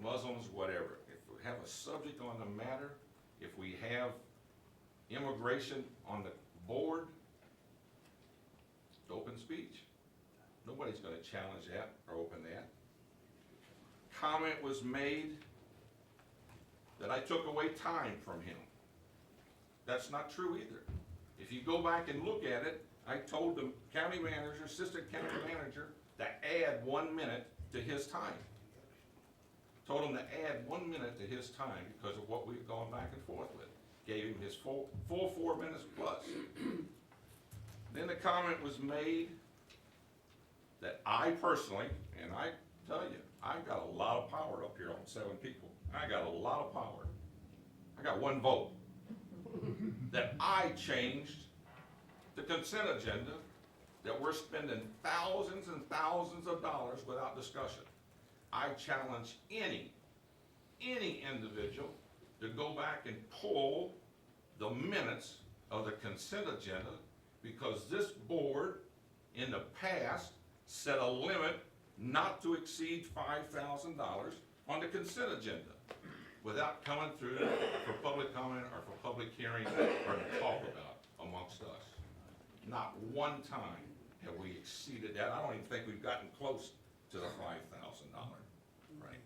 Muslims, whatever. If we have a subject on the matter, if we have immigration on the board, it's open speech. Nobody's gonna challenge that or open that. Comment was made that I took away time from him. That's not true either. If you go back and look at it, I told the county manager, assistant county manager, to add 1 minute to his time. Told him to add 1 minute to his time because of what we've gone back and forth with. Gave him his full 4 minutes plus. Then the comment was made that I personally, and I tell you, I got a lot of power up here on 7 people. I got a lot of power. I got 1 vote. That I changed the consent agenda, that we're spending thousands and thousands of dollars without discussion. I challenge any individual to go back and pull the minutes of the consent agenda, because this board in the past set a limit not to exceed $5,000 on the consent agenda without coming through for public comment or for public hearing or to talk about amongst us. Not 1 time have we exceeded that. I don't even think we've gotten close to the $5,000 right.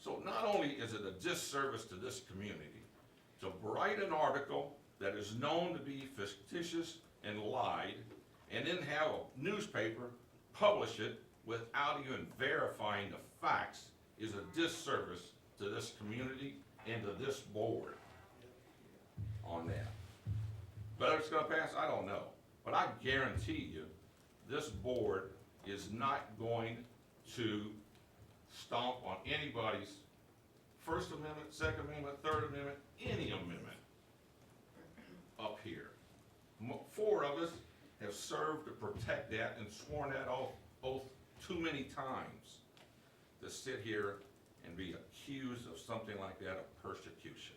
So not only is it a disservice to this community to write an article that is known to be fictitious and lied, and then have a newspaper publish it without even verifying the facts, is a disservice to this community and to this board on that. Whether it's gonna pass, I don't know. But I guarantee you, this board is not going to stomp on anybody's First Amendment, Second Amendment, Third Amendment, any amendment up here. 4 of us have served to protect that and sworn that oath too many times to sit here and be accused of something like that of persecution.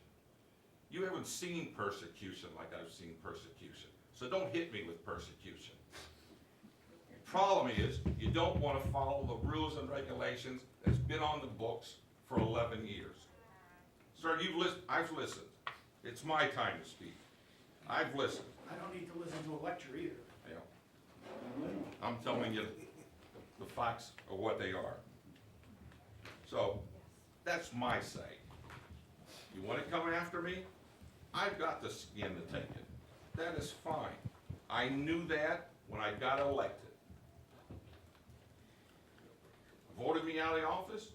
You haven't seen persecution like I've seen persecution, so don't hit me with persecution. The problem is, you don't want to follow the rules and regulations that's been on the books for 11 years. Sir, I've listened. It's my time to speak. I've listened. I don't need to listen to a lecture either. Yeah. I'm telling you the facts are what they are. So, that's my say. You want to come after me? I've got the skin to take it. That is fine. I knew that when I got elected. Voted me out of the office?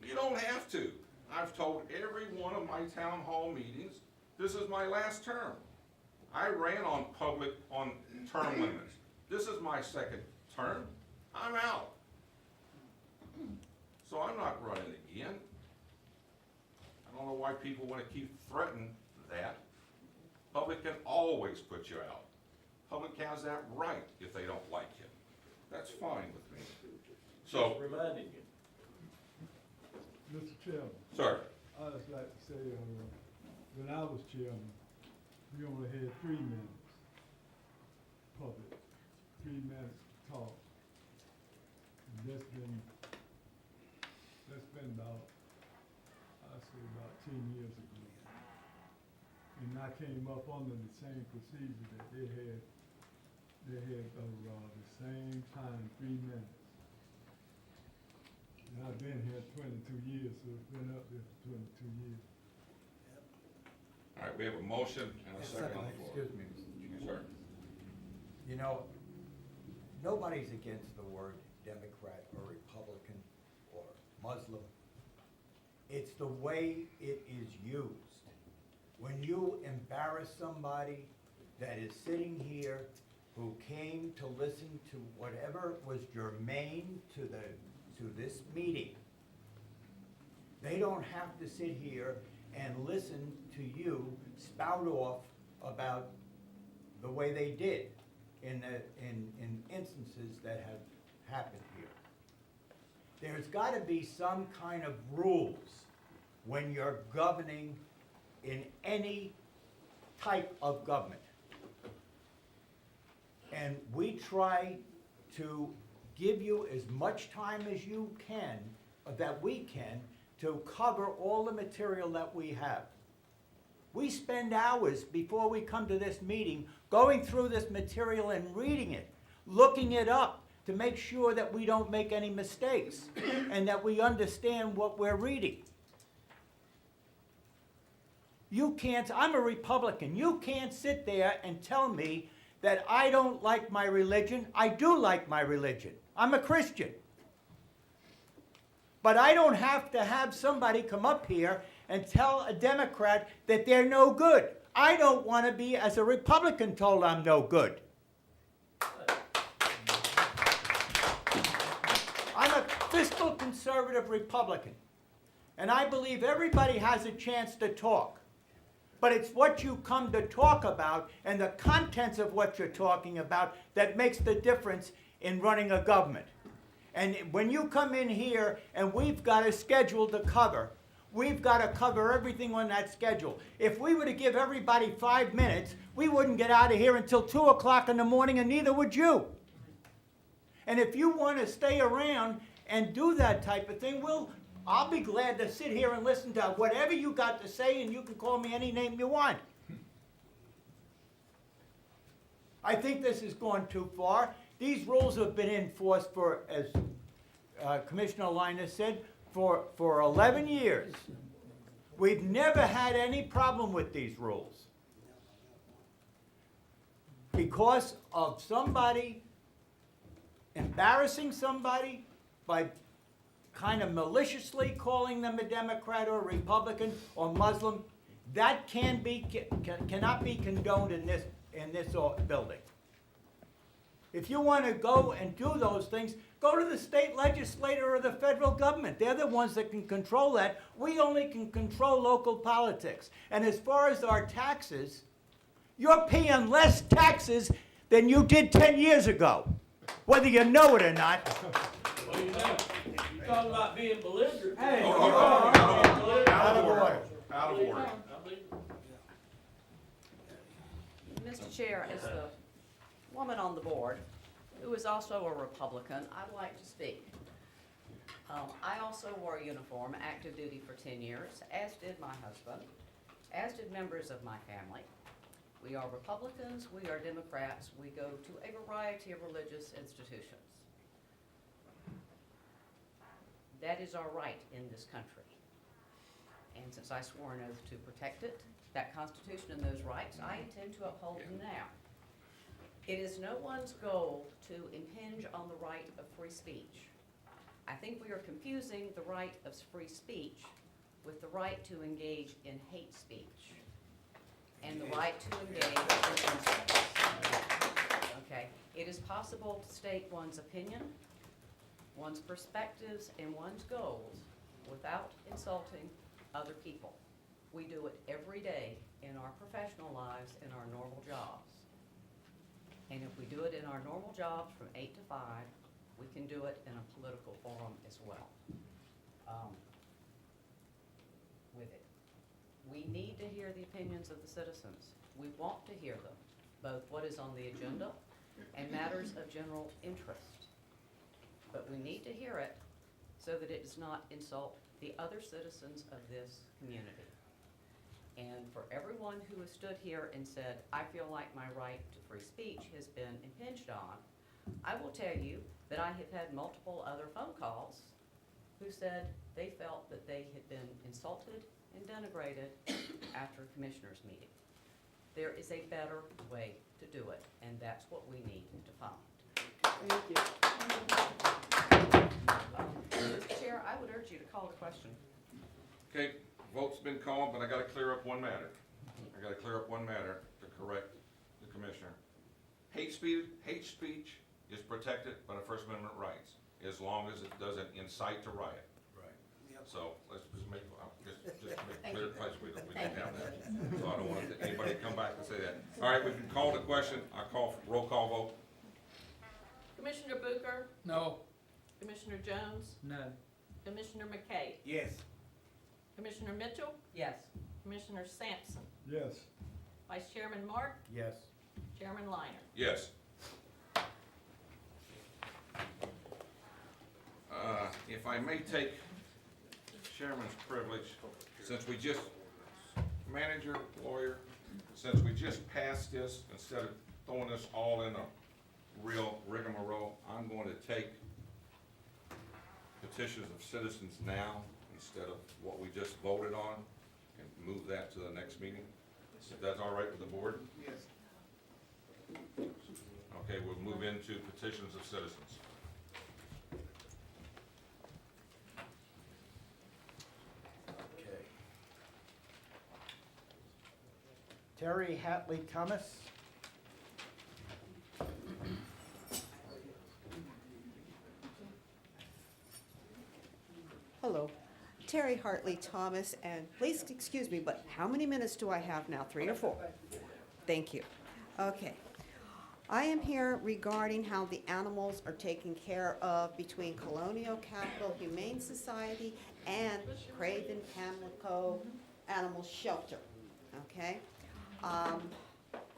You don't have to. I've told every one of my town hall meetings, this is my last term. I ran on term limits. This is my second term. I'm out. So I'm not running again. I don't know why people want to keep threatening that. Public can always put you out. Public has that right if they don't like you. That's fine with me. So, Reminding you. Mr. Chairman, sir, I'd just like to say, when I was chairman, we only had 3 minutes public, 3 minutes talk. And that's been about, I say about 10 years ago. And I came up under the same procedure that they had the same time, 3 minutes. And I've been here 22 years, so it's been up there for 22 years. all right, we have a motion and a second on the floor. Excuse me, Mr. Chairman. Sir, You know, nobody's against the word Democrat or Republican or Muslim. It's the way it is used. When you embarrass somebody that is sitting here who came to listen to whatever was germane to this meeting, they don't have to sit here and listen to you spout off about the way they did in instances that have happened here. There's got to be some kind of rules when you're governing in any type of government. And we try to give you as much time as you can, that we can, to cover all the material that we have. We spend hours before we come to this meeting going through this material and reading it, looking it up to make sure that we don't make any mistakes and that we understand what we're reading. You can't, I'm a Republican, you can't sit there and tell me that I don't like my religion. I do like my religion. I'm a Christian. But I don't have to have somebody come up here and tell a Democrat that they're no good. I don't want to be, as a Republican, told I'm no good. I'm a fiscal conservative Republican. And I believe everybody has a chance to talk. But it's what you come to talk about and the contents of what you're talking about that makes the difference in running a government. And when you come in here and we've got a schedule to cover, we've got to cover everything on that schedule. If we were to give everybody 5 minutes, we wouldn't get out of here until 2 o'clock in the morning, and neither would you. And if you want to stay around and do that type of thing, I'll be glad to sit here and listen to whatever you got to say, and you can call me any name you want. I think this has gone too far. These rules have been enforced for, as Commissioner Linus said, for 11 years. We've never had any problem with these rules. Because of somebody embarrassing somebody by kind of maliciously calling them a Democrat or a Republican or Muslim, that cannot be condoned in this building. If you want to go and do those things, go to the state legislature or the federal government. They're the ones that can control that. We only can control local politics. And as far as our taxes, you're paying less taxes than you did 10 years ago, whether you know it or not. Well, you know, you talking about being belligerent. Hey, Hold on. Out of order. Out of order. Mr. Chair, as the woman on the board, who is also a Republican, I'd like to speak. I also wore a uniform, active duty for 10 years, as did my husband, as did members of my family. We are Republicans, we are Democrats, we go to a variety of religious institutions. That is our right in this country. And since I swore an oath to protect it, that Constitution and those rights, I intend to uphold them now. It is no one's goal to impinge on the right of free speech. I think we are confusing the right of free speech with the right to engage in hate speech and the right to engage in insults. Okay, it is possible to state one's opinion, one's perspectives, and one's goals without insulting other people. We do it every day in our professional lives, in our normal jobs. And if we do it in our normal jobs from 8 to 5, we can do it in a political forum as well. With it. We need to hear the opinions of the citizens. We want to hear them, both what is on the agenda and matters of general interest. But we need to hear it so that it does not insult the other citizens of this community. And for everyone who has stood here and said, I feel like my right to free speech has been impinged on, I will tell you that I have had multiple other phone calls who said they felt that they had been insulted and denigrated after a commissioners meeting. There is a better way to do it, and that's what we need to find. Thank you. Mr. Chair, I would urge you to call the question. Okay, vote's been called, but I gotta clear up one matter. I gotta clear up one matter to correct the commissioner. Hate speech is protected by the First Amendment rights, as long as it doesn't incite to riot. Right. So let's just make clear place we didn't have that. So I don't want anybody to come back and say that. All right, we can call the question. I call for roll call vote. Commissioner Booker, No. Commissioner Jones, No. Commissioner McKay, Yes. Commissioner Mitchell, Yes. Commissioner Sampson, Yes. Vice Chairman Mark, Yes. Chairman Liner. Yes. If I may take chairman's privilege, since we just, manager, lawyer, since we just passed this, instead of throwing this all in a real rigmarole, I'm going to take petitions of citizens now instead of what we just voted on and move that to the next meeting. If that's all right with the board? Yes. Okay, we'll move into petitions of citizens. Okay. Terry Hatley Thomas. Hello, Terry Hartley Thomas, and please excuse me, but how many minutes do I have now? 3 or 4? Thank you. Okay. I am here regarding how the animals are taken care of between Colonial Capital Humane Society and Craven Pamlico Animal Shelter, okay?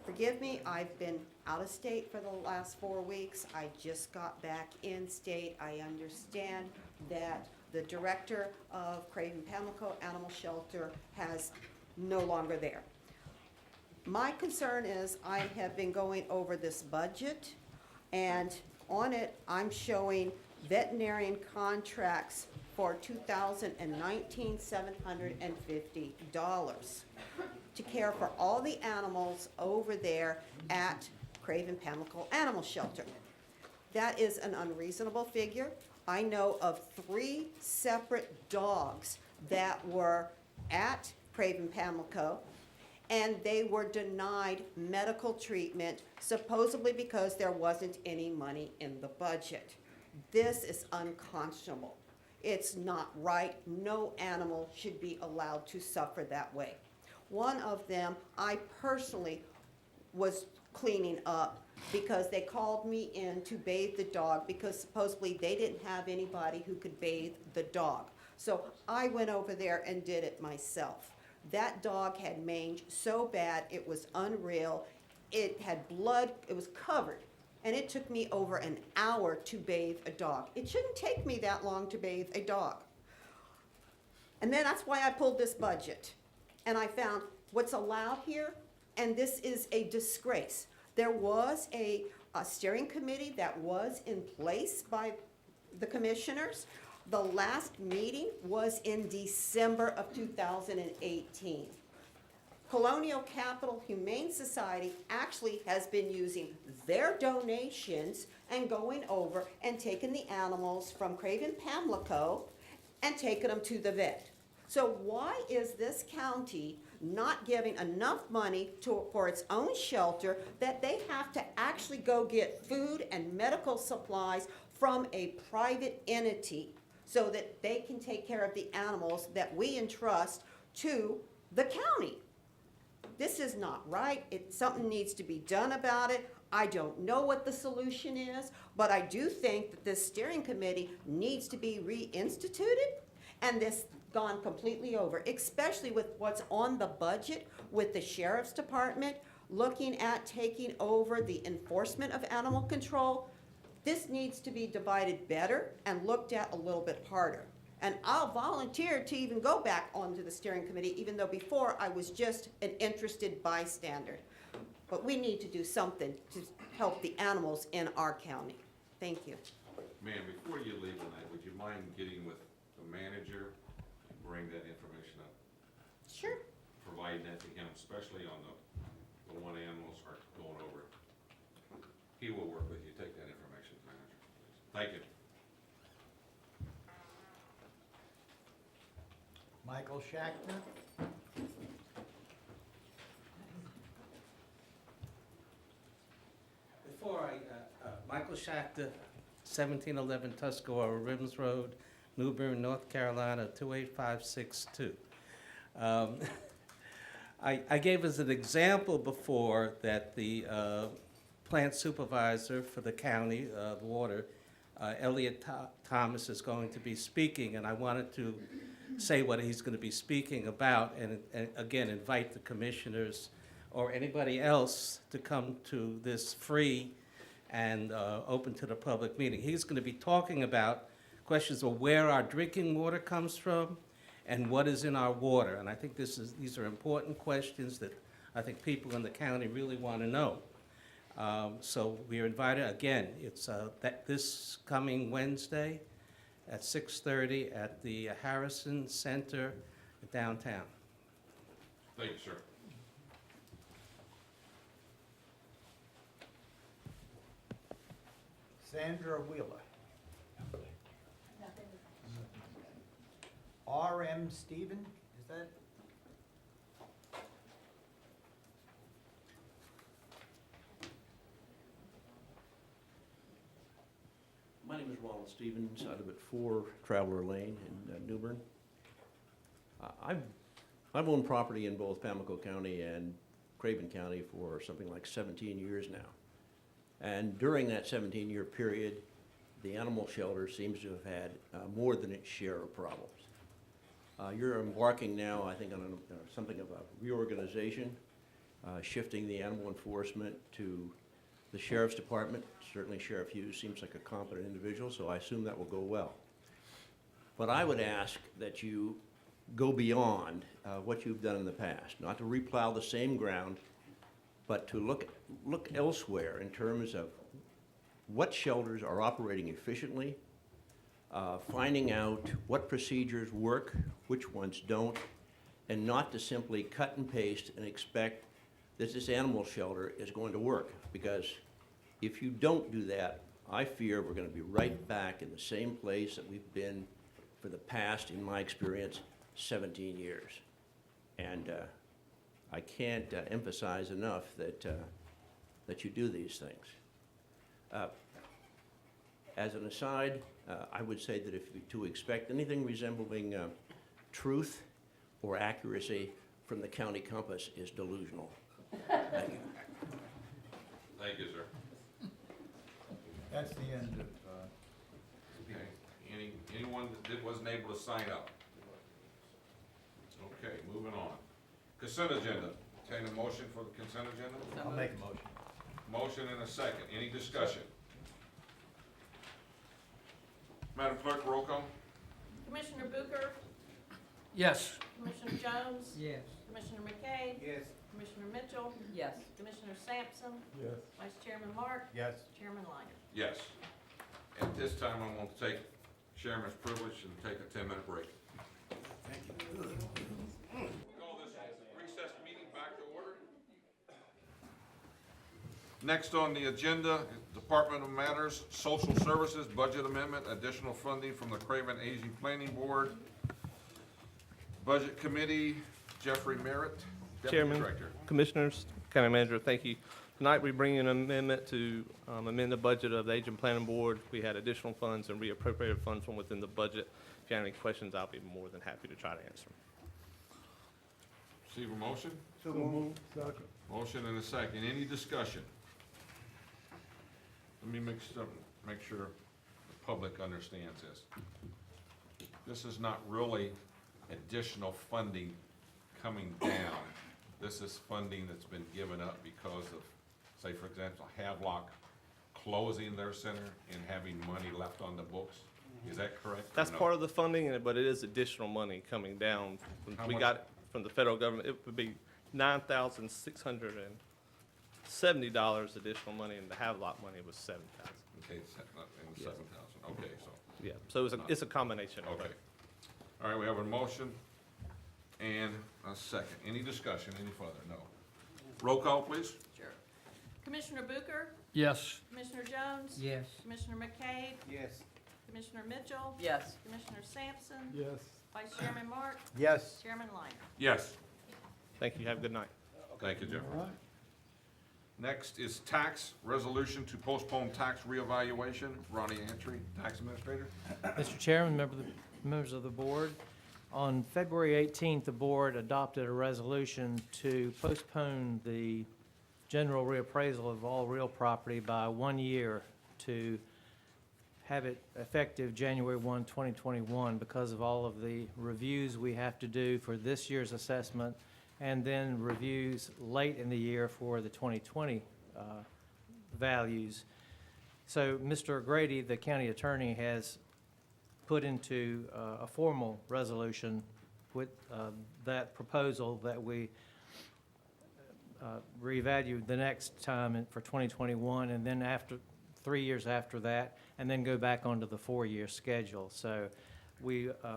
Forgive me, I've been out of state for the last 4 weeks. I just got back in state. I understand that the director of Craven Pamlico Animal Shelter has no longer there. My concern is I have been going over this budget, and on it, I'm showing veterinarian contracts for 2019, $750 to care for all the animals over there at Craven Pamlico Animal Shelter. That is an unreasonable figure. I know of 3 separate dogs that were at Craven Pamlico, and they were denied medical treatment, supposedly because there wasn't any money in the budget. This is unconscionable. It's not right. No animal should be allowed to suffer that way. One of them, I personally was cleaning up because they called me in to bathe the dog because supposedly they didn't have anybody who could bathe the dog. So I went over there and did it myself. That dog had mange so bad, it was unreal. It had blood, it was covered. And it took me over an hour to bathe a dog. It shouldn't take me that long to bathe a dog. And then that's why I pulled this budget. And I found what's allowed here, and this is a disgrace. There was a steering committee that was in place by the commissioners. The last meeting was in December of 2018. Colonial Capital Humane Society actually has been using their donations and going over and taking the animals from Craven, Pamlico, and taking them to the vet. So why is this county not giving enough money for its own shelter that they have to actually go get food and medical supplies from a private entity so that they can take care of the animals that we entrust to the county? This is not right. Something needs to be done about it. I don't know what the solution is, but I do think that this steering committee needs to be reinstituted and this gone completely over, especially with what's on the budget with the sheriff's department, looking at taking over the enforcement of animal control. This needs to be divided better and looked at a little bit harder. And I'll volunteer to even go back onto the steering committee, even though before I was just an interested bystander. But we need to do something to help the animals in our county. Thank you. Ma'am, before you leave tonight, would you mind getting with the manager and bring that information up? Sure. Providing that to him, especially on the one animals are going over. He will work with you. Take that information, manager, please. Thank you. Michael Schachter? Before Michael Schachter, 1711 Tuscarora Ribbons Road, New Bern, North Carolina, 28562. I gave as an example before that the plant supervisor for the county of water, Elliot Thomas, is going to be speaking, and I wanted to say what he's going to be speaking about, and again, invite the commissioners or anybody else to come to this free and open to the public meeting. He's going to be talking about questions of where our drinking water comes from and what is in our water. And I think these are important questions that I think people in the county really want to know. So we are invited, again, it's this coming Wednesday at 6:30 at the Harrison Center downtown. Thank you, sir. Sandra Wheeler. R.M. Stephen, is that? My name is Ronald Stevens. I live at 4 Traveler Lane in New Bern. I've owned property in both Pamlico County and Craven County for something like 17 years now. And during that 17-year period, the animal shelter seems to have had more than its share of problems. You're embarking now, I think, on something of a reorganization, shifting the animal enforcement to the Sheriff's Department. Certainly Sheriff Hughes seems like a competent individual, so I assume that will go well. But I would ask that you go beyond what you've done in the past, not to replow the same ground, but to look elsewhere in terms of what shelters are operating efficiently, finding out what procedures work, which ones don't, and not to simply cut and paste and expect that this animal shelter is going to work. Because if you don't do that, I fear we're going to be right back in the same place that we've been for the past, in my experience, 17 years. And I can't emphasize enough that you do these things. As an aside, I would say that to expect anything resembling truth or accuracy from the county compass is delusional. Thank you. Thank you, sir. That's the end of, Okay, anyone that wasn't able to sign up? Okay, moving on. Consent agenda. Entertain a motion for the consent agenda? I'll make a motion. Motion and a second. Any discussion? Madam Clerk, roll call. Commissioner Booker, Yes. Commissioner Jones, Yes. Commissioner McKay, Yes. Commissioner Mitchell, Yes. Commissioner Sampson, Yes. Vice Chairman Mark, Yes. Chairman Liner. Yes. At this time, I'm going to take Chairman's privilege and take a 10-minute break. Call this recess meeting back to order. Next on the agenda, Department of Matters, Social Services, Budget Amendment, additional funding from the Craven Aging Planning Board. Budget Committee, Jeffrey Merritt, Deputy Chairman, Director. Commissioners, County Manager, thank you. Tonight, we bring in an amendment to amend the budget of the Aging Planning Board. We had additional funds and reappropriated funds from within the budget. If you have any questions, I'll be more than happy to try to answer them. Receive a motion? So moved. Second. Motion and a second. Any discussion? Let me make sure the public understands this. This is not really additional funding coming down. This is funding that's been given up because of, say, for example, Havelock closing their center and having money left on the books. Is that correct? That's part of the funding, but it is additional money coming down. How We much? got it from the federal government. It would be $9,670 additional money, and the Havelock money was $7,000. Okay, it's not in the 7,000. Okay, so, Yeah, so it's a combination of okay. both. All right, we have a motion and a second. Any discussion any further? No. Roll call, please. Sure. Commissioner Booker, Yes. Commissioner Jones, Yes. Commissioner McKay, Yes. Commissioner Mitchell, Yes. Commissioner Sampson, Yes. Vice Chairman Mark, Yes. Chairman Liner. Yes. Thank you. Have a good night. Thank you, Jeff. All right. Next is tax resolution to postpone tax reevaluation. Ronnie Antry, Tax Administrator. Mr. Chairman, members of the board, on February 18th, the board adopted a resolution to postpone the general reappraisal of all real property by 1 year to have it effective January 1, 2021, because of all of the reviews we have to do for this year's assessment, and then reviews late in the year for the 2020 values. So Mr. Grady, the county attorney, has put into a formal resolution with that proposal that we reevaluate the next time for 2021, and then after 3 years after that, and then go back onto the 4-year schedule. So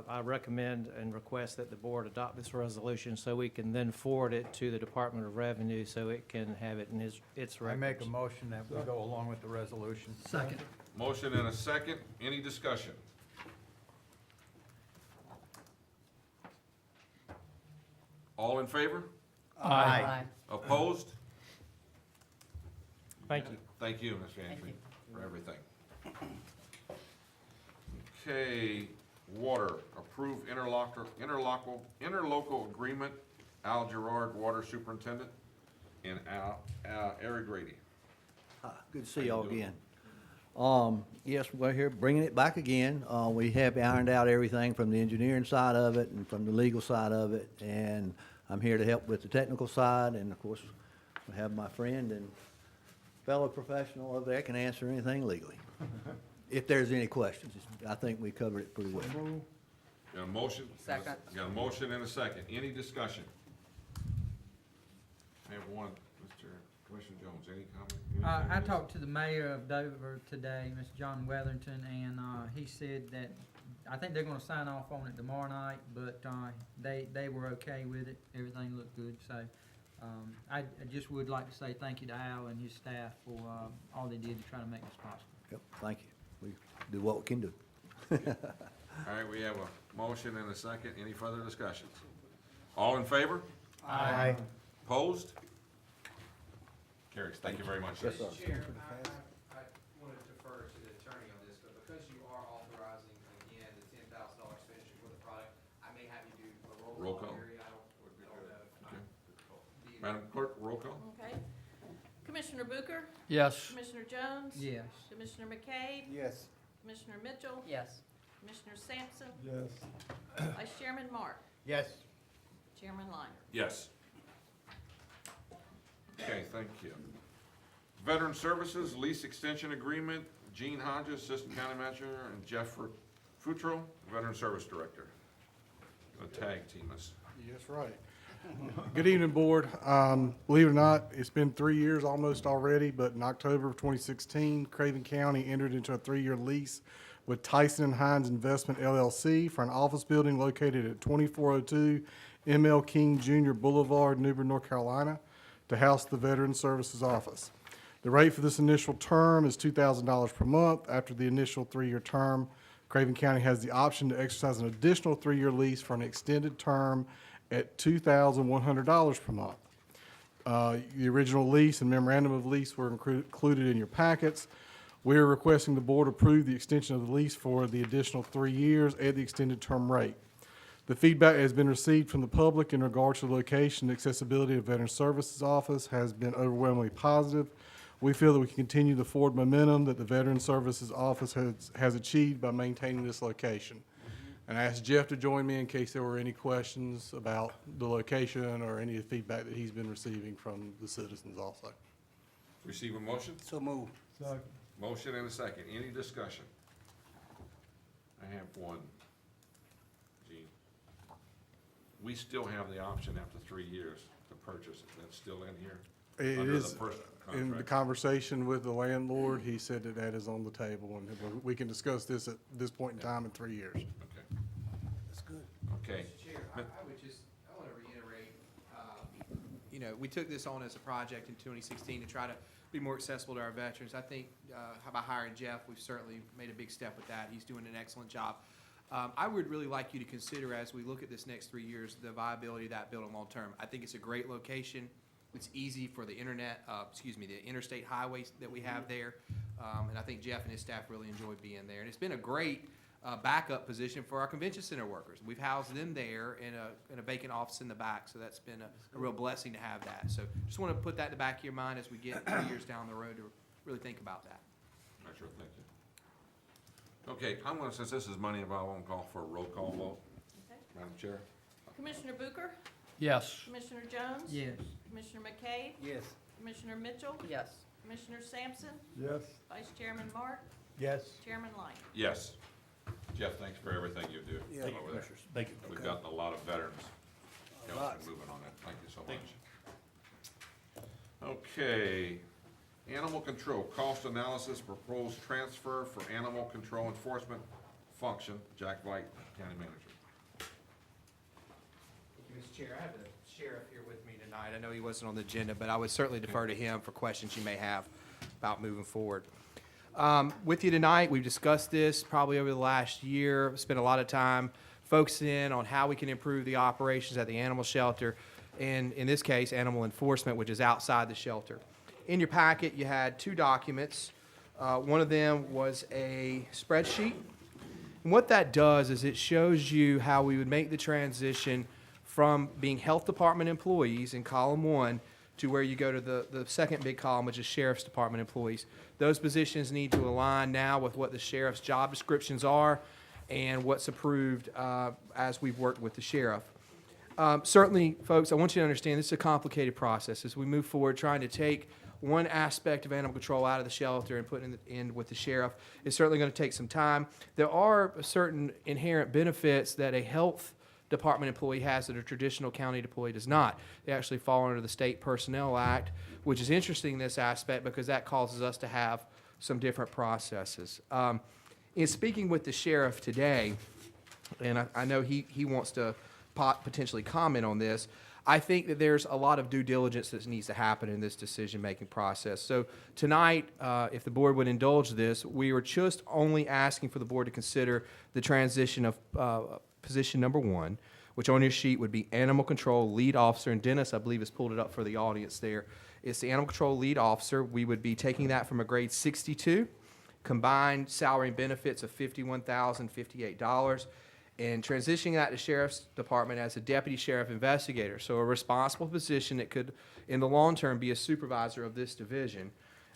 I recommend and request that the board adopt this resolution so we can then forward it to the Department of Revenue so it can have it in its I records. make a motion that we go along with the resolution. Second. Motion and a second. Any discussion? All in favor? Aye. Opposed? Thank you. Thank you, Mr. Antry, for everything. Okay, water, approve interlocal agreement, Al Gerard, Water Superintendent, and Eric Grady. Good to see How you y'all doing? again. Yes, we're here bringing it back again. We have ironed out everything from the engineering side of it and from the legal side of it, and I'm here to help with the technical side, and of course, I have my friend and fellow professional over there can answer anything legally. If there's any questions, I think we covered it pretty well. Got a motion? Second. Got a motion and a second. Any discussion? I have one, Mr. Commissioner Jones, any comment? I Anything? talked to the mayor of Dover today, Mr. John Weatherington, and he said that, I think they're gonna sign off on it tomorrow night, but they were okay with it. Everything looked good, so I just would like to say thank you to Al and his staff for all they did to try to make this possible. Yep, thank you. We do what we can do. All right, we have a motion and a second. Any further discussions? All in favor? Aye. Opposed? Carries. Thank you very much, sir. Yes, sir. Chair, I want to defer to the attorney on this, but because you are authorizing, again, the $10,000 expenditure for the product, I may have you do a Roll roll call. call area. I don't know. Okay. Madam Clerk, roll call. Okay. Commissioner Booker? Yes. Commissioner Jones? Yes. Commissioner McCabe? Yes. Commissioner Mitchell? Yes. Commissioner Sampson? Yes. Vice Chairman Mark? Yes. Chairman Linder? Yes. Okay, thank you. Veteran Services Lease Extension Agreement, Gene Hodges, Assistant County Manager, and Jeff Futro, Veteran Service Director. Gonna tag team us. Yes, right. Good evening, Board. Believe it or not, it's been 3 years almost already, but in October of 2016, Craven County entered into a 3-year lease with Tyson and Hines Investment LLC for an office building located at 2402 M.L. King Jr. Boulevard, New Bern, North Carolina, to house the Veteran Services Office. The rate for this initial term is $2,000 per month. After the initial 3-year term, Craven County has the option to exercise an additional 3-year lease for an extended term at $2,100 per month. The original lease and memorandum of lease were included in your packets. We are requesting the board approve the extension of the lease for the additional 3 years at the extended term rate. The feedback has been received from the public in regards to the location and accessibility of Veteran Services Office has been overwhelmingly positive. We feel that we can continue the forward momentum that the Veteran Services Office has achieved by maintaining this location. And I asked Jeff to join me in case there were any questions about the location or any of the feedback that he's been receiving from the citizens also. Receive a motion? So move. Second. Motion and a second. Any discussion? I have one. Gene. We still have the option after 3 years to purchase it. That's still in here? It Under the is, first in the contract. conversation with the landlord, he said that that is on the table, and we can discuss this at this point in time in 3 years. Okay. That's good. Okay. Mr. Chair, I want to reiterate, you know, we took this on as a project in 2016 to try to be more accessible to our veterans. I think by hiring Jeff, we've certainly made a big step with that. He's doing an excellent job. I would really like you to consider, as we look at this next 3 years, the viability of that building long-term. I think it's a great location. It's easy for the the interstate highways that we have there. And I think Jeff and his staff really enjoy being there. And it's been a great backup position for our convention center workers. We've housed them there in a vacant office in the back, so that's been a real blessing to have that. So just want to put that in the back of your mind as we get 3 years down the road to really think about that. Sure, thank you. Okay, I'm gonna, since this is money involved, I'm gonna call for a roll call vote. Okay. Madam Chair? Commissioner Booker? Yes. Commissioner Jones? Yes. Commissioner McCabe? Yes. Commissioner Mitchell? Yes. Commissioner Sampson? Yes. Vice Chairman Mark? Yes. Chairman Linder? Yes. Jeff, thanks for everything you do Yeah. over there. Thank you. We've gotten a lot of veterans. A lot. Moving on that. Thank you so much. Okay. Animal control, cost analysis, proposed transfer for animal control enforcement function. Jack White, County Manager. Thank you, Mr. Chair. I have the sheriff here with me tonight. I know he wasn't on the agenda, but I would certainly defer to him for questions you may have about moving forward. With you tonight, we've discussed this probably over the last year, spent a lot of time focusing in on how we can improve the operations at the animal shelter, and in this case, animal enforcement, which is outside the shelter. In your packet, you had 2 documents. One of them was a spreadsheet. And what that does is it shows you how we would make the transition from being health department employees in column 1 to where you go to the second big column, which is sheriff's department employees. Those positions need to align now with what the sheriff's job descriptions are and what's approved as we've worked with the sheriff. Certainly, folks, I want you to understand this is a complicated process. As we move forward, trying to take one aspect of animal control out of the shelter and put it in with the sheriff is certainly going to take some time. There are certain inherent benefits that a health department employee has that a traditional county employee does not. They actually fall under the State Personnel Act, which is interesting in this aspect because that causes us to have some different processes. In speaking with the sheriff today, and I know he wants to potentially comment on this, I think that there's a lot of due diligence that needs to happen in this decision-making process. So tonight, if the board would indulge this, we were just only asking for the board to consider the transition of position number 1, which on your sheet would be Animal Control Lead Officer, and Dennis, I believe, has pulled it up for the audience there. It's the Animal Control Lead Officer. We would be taking that from a grade 62, combined salary and benefits of $51,058. and transitioning that to sheriff's department as a deputy sheriff investigator. So a responsible position that could, in the long term, be a supervisor of this division.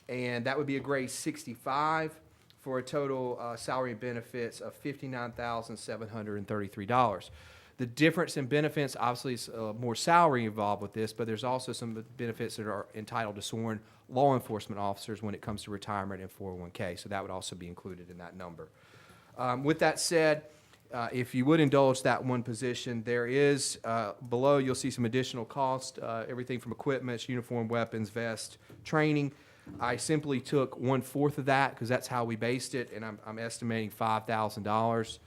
And that would be a grade 65 for a total salary and benefits of $59,733. The difference in benefits, obviously, is more salary involved with this, but there's also some benefits that are entitled to sworn law enforcement officers when it comes to retirement and 401k. So that would also be included in that number. With that said, if you would indulge that one position, there is, below you'll see some additional cost, everything from equipment, uniform, weapons, vest, training. I simply took 1/4 of that because that's how we based it, and I'm estimating $5,000.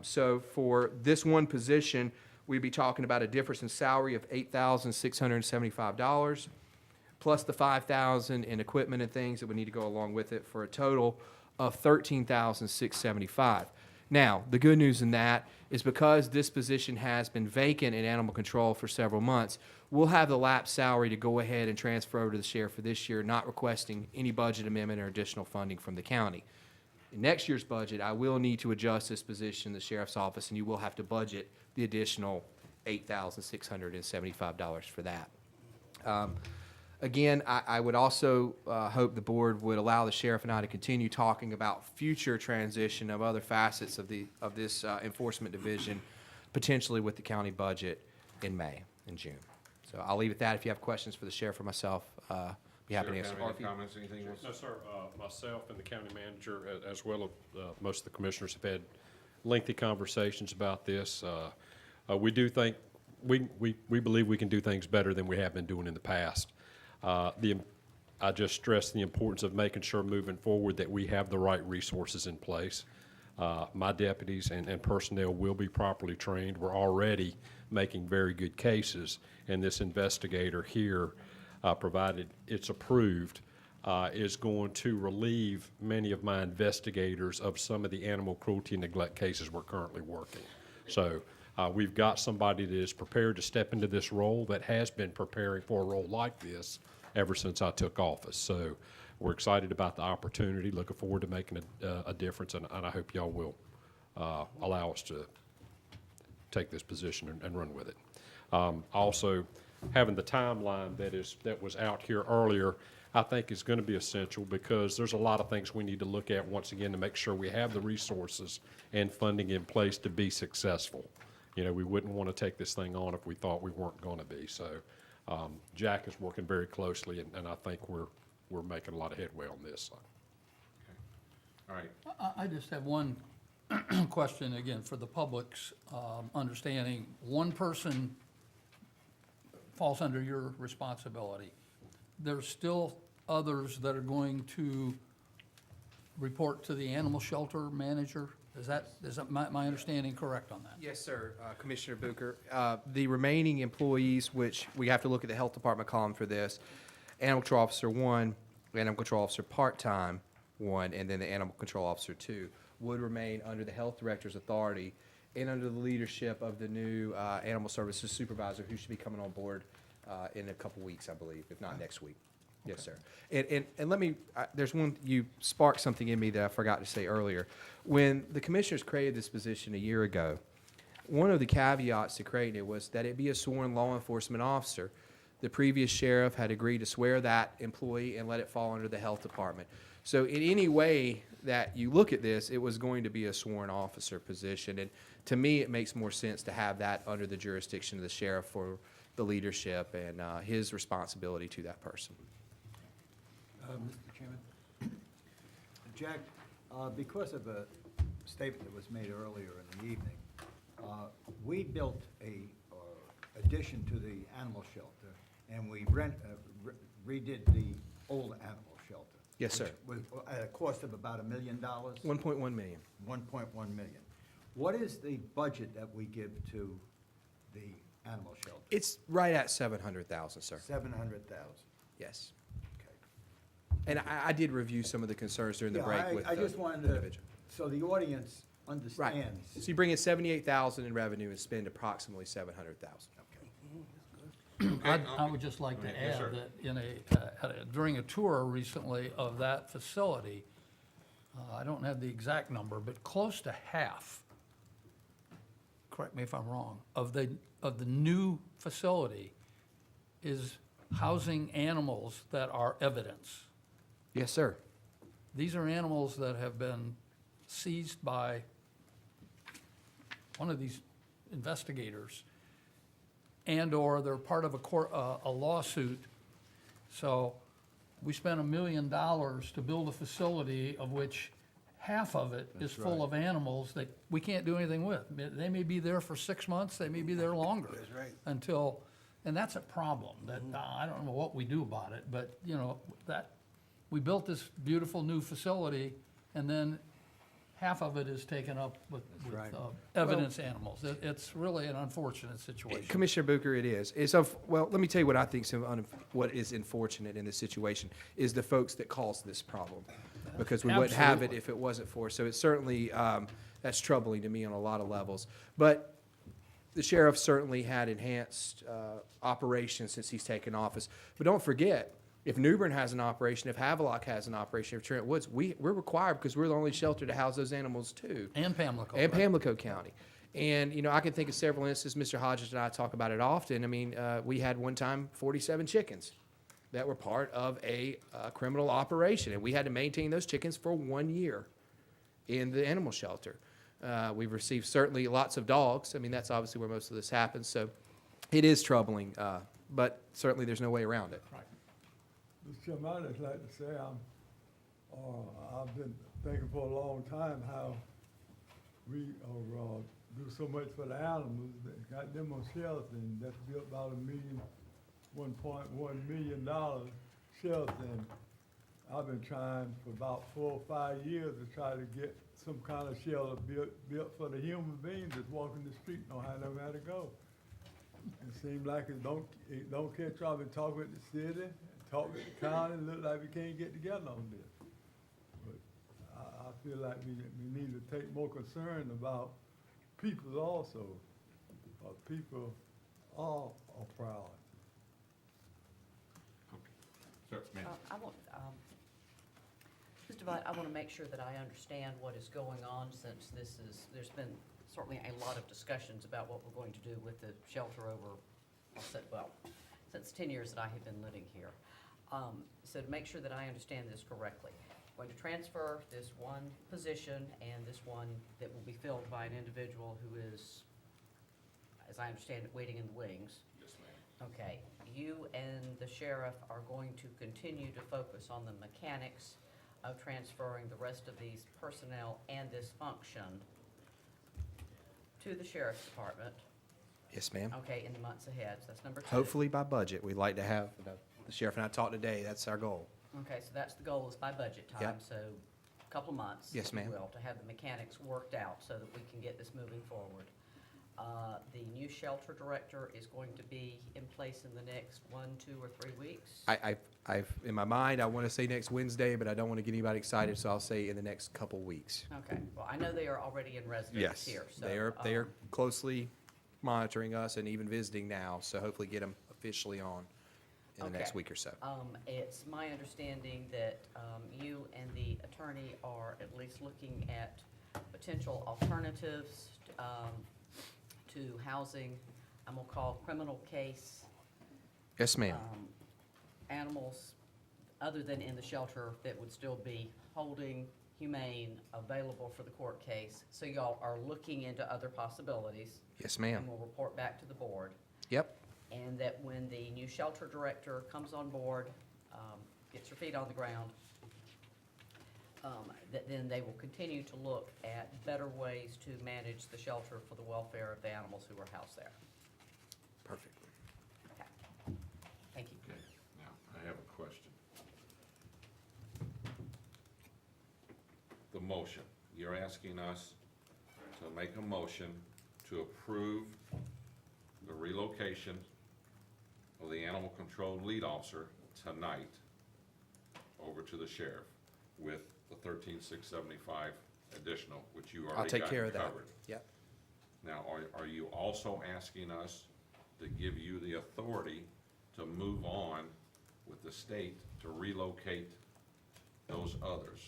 So for this one position, we'd be talking about a difference in salary of $8,675, plus the $5,000 in equipment and things that would need to go along with it, for a total of $13,675. Now, the good news in that is because this position has been vacant in animal control for several months, we'll have the lapsed salary to go ahead and transfer over to the sheriff for this year, not requesting any budget amendment or additional funding from the county. In next year's budget, I will need to adjust this position in the sheriff's office, and you will have to budget the additional $8,675 for that. Again, I would also hope the board would allow the sheriff and I to continue talking about future transition of other facets of this enforcement division, potentially with the county budget in May and June. So I'll leave it at that. If you have questions for the sheriff or myself, be happy to answer. Sheriff, have any comments, anything else? No, sir. Myself and the county manager, as well as most of the commissioners, have had lengthy conversations about this. We do think, we believe we can do things better than we have been doing in the past. I just stress the importance of making sure moving forward that we have the right resources in place. My deputies and personnel will be properly trained. We're already making very good cases, and this investigator here, provided it's approved, is going to relieve many of my investigators of some of the animal cruelty and neglect cases we're currently working. So we've got somebody that is prepared to step into this role, that has been preparing for a role like this ever since I took office. So we're excited about the opportunity, looking forward to making a difference, and I hope y'all will allow us to take this position and run with it. Also, having the timeline that was out here earlier, I think is going to be essential, because there's a lot of things we need to look at once again to make sure we have the resources and funding in place to be successful. You know, we wouldn't want to take this thing on if we thought we weren't going to be. So Jack is working very closely, and I think we're making a lot of headway on this. All right. I just have one question, again, for the public's understanding. One person falls under your responsibility. There's still others that are going to report to the animal shelter manager? Is that my understanding correct on that? Yes, sir, Commissioner Booker. The remaining employees, which we have to look at the health department column for this, Animal Control Officer 1, Animal Control Officer Part-Time 1, and then the Animal Control Officer 2, would remain under the Health Director's authority and under the leadership of the new Animal Services Supervisor, who should be coming on board in a couple weeks, I believe, if not next week. Yes, sir. And let me, there's one, you sparked something in me that I forgot to say earlier. When the commissioners created this position a year ago, one of the caveats to creating it was that it be a sworn law enforcement officer. The previous sheriff had agreed to swear that employee and let it fall under the health department. So in any way that you look at this, it was going to be a sworn officer position. And to me, it makes more sense to have that under the jurisdiction of the sheriff for the leadership and his responsibility to that person. Mr. Chairman? Jack, because of a statement that was made earlier in the evening, we built a addition to the animal shelter, and we redid the old animal shelter. Yes, sir. At a cost of about $1 million? 1.1 million. 1.1 million. What is the budget that we give to the animal shelter? It's right at 700,000, sir. 700,000. Yes. And I did review some of the concerns during the break with I just wanted to, so the audience understands. So you bring in 78,000 in revenue and spend approximately 700,000. I would just like to Yes, add sir. that during a tour recently of that facility, I don't have the exact number, but close to half correct me if I'm wrong, of the new facility is housing animals that are evidence. Yes, sir. These are animals that have been seized by one of these investigators, and/or they're part of a lawsuit. So we spent $1 million to build a facility of which half of it is full of animals that we can't do anything with. They may be there for 6 months, they may be there longer. That's right. Until, and that's a problem, that, I don't know what we do about it, but, you know, that, we built this beautiful new facility, and then half of it is taken up with right. evidence animals. It's really an unfortunate situation. Commissioner Booker, it is. Well, let me tell you what I think what is unfortunate in this situation is the folks that caused this problem. Because we wouldn't have it Absolutely. if it wasn't for. So it's certainly, that's troubling to me on a lot of levels. But the sheriff certainly had enhanced operations since he's taken office. But don't forget, if New Bern has an operation, if Havelock has an operation, if Trent Woods, we're required because we're the only shelter to house those animals too. And Pamlico. And right? Pamlico County. And, you know, I can think of several instances, Mr. Hodges and I talk about it often. I mean, we had one time 47 chickens that were part of a criminal operation, and we had to maintain those chickens for 1 year in the animal shelter. We've received certainly lots of dogs. I mean, that's obviously where most of this happens, so it is troubling, but certainly there's no way around it. Right. Mr. Chairman, I'd just like to say, I've been thinking for a long time how we do so much for the animals, that got them on shelter, and that's built about $1.1 million shelter, and I've been trying for about 4 or 5 years to try to get some kind of shelter built for the human beings that's walking the street, don't have nowhere to go. It seems like it don't catch up. I've been talking with the city, talking with the county, look like we can't get together on this. But I feel like we need to take more concern about people also. People are a priority. Sir, ma'am. Mr. Vaught, I want to make sure that I understand what is going on, since there's been certainly a lot of discussions about what we're going to do with the shelter over, since 10 years that I have been living here. So to make sure that I understand this correctly, going to transfer this one position and this one that will be filled by an individual who is, as I understand it, waiting in the wings. Yes, ma'am. Okay, you and the sheriff are going to continue to focus on the mechanics of transferring the rest of these personnel and this function to the sheriff's department, Yes, ma'am. okay, in the months ahead. So that's number 2. Hopefully by budget. We'd like to have, the sheriff and I talked today, that's our goal. Okay, so that's the goal, is by budget time, Yep. so a couple of months. Yes, if you ma'am. will, to have the mechanics worked out so that we can get this moving forward. The new shelter director is going to be in place in the next 1, 2, or 3 weeks? I've, in my mind, I want to say next Wednesday, but I don't want to get anybody excited, so I'll say in the next couple weeks. Okay, well, I know they are already in residence Yes, here, so. they are closely monitoring us and even visiting now, so hopefully get them officially on in the next Okay. week or so. It's my understanding that you and the attorney are at least looking at potential alternatives to housing, I'm gonna call criminal case Yes, ma'am. animals other than in the shelter that would still be holding, humane, available for the court case. So y'all are looking into other possibilities. Yes, ma'am. And we'll report back to the board. Yep. And that when the new shelter director comes on board, gets her feet on the ground, that then they will continue to look at better ways to manage the shelter for the welfare of the animals who are housed there. Perfect. Okay. Thank you. Okay, now, I have a question. The motion, you're asking us to make a motion to approve the relocation of the animal control lead officer tonight over to the sheriff with the 13,675 additional, which you I'll already take got care of that. covered. Yep. Now, are you also asking us to give you the authority to move on with the state to relocate those others?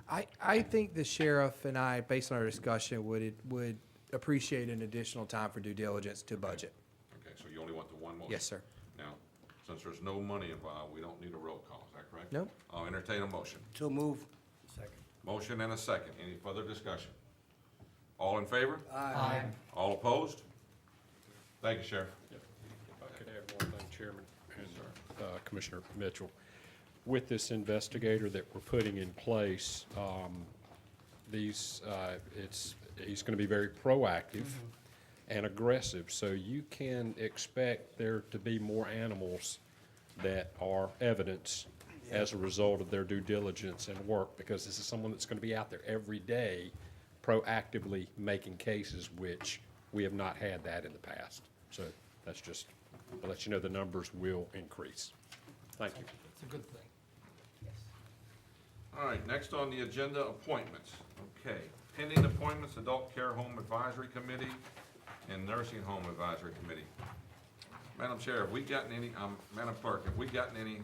I think the sheriff and I, based on our discussion, would appreciate an additional time for due diligence to budget. Okay, so you only want the one motion? Yes, sir. Now, since there's no money involved, we don't need a roll call, is that correct? Nope. I'll entertain a motion. So move. Second. Motion and a second. Any further discussion? All in favor? Aye. All opposed? Thank you, Sheriff. If I could add one thing, Chairman and Commissioner Mitchell. With this investigator that we're putting in place, he's going to be very proactive and aggressive, so you can expect there to be more animals that are evidence as a result of their due diligence and work, because this is someone that's going to be out there every day proactively making cases, which we have not had that in the past. So that's just to let you know the numbers will increase. Thank you. It's a good thing. All right, next on the agenda, appointments. Okay, pending appointments, Adult Care Home Advisory Committee and Nursing Home Advisory Committee. Madam Chair, have we gotten any, Madam Clerk, have we gotten any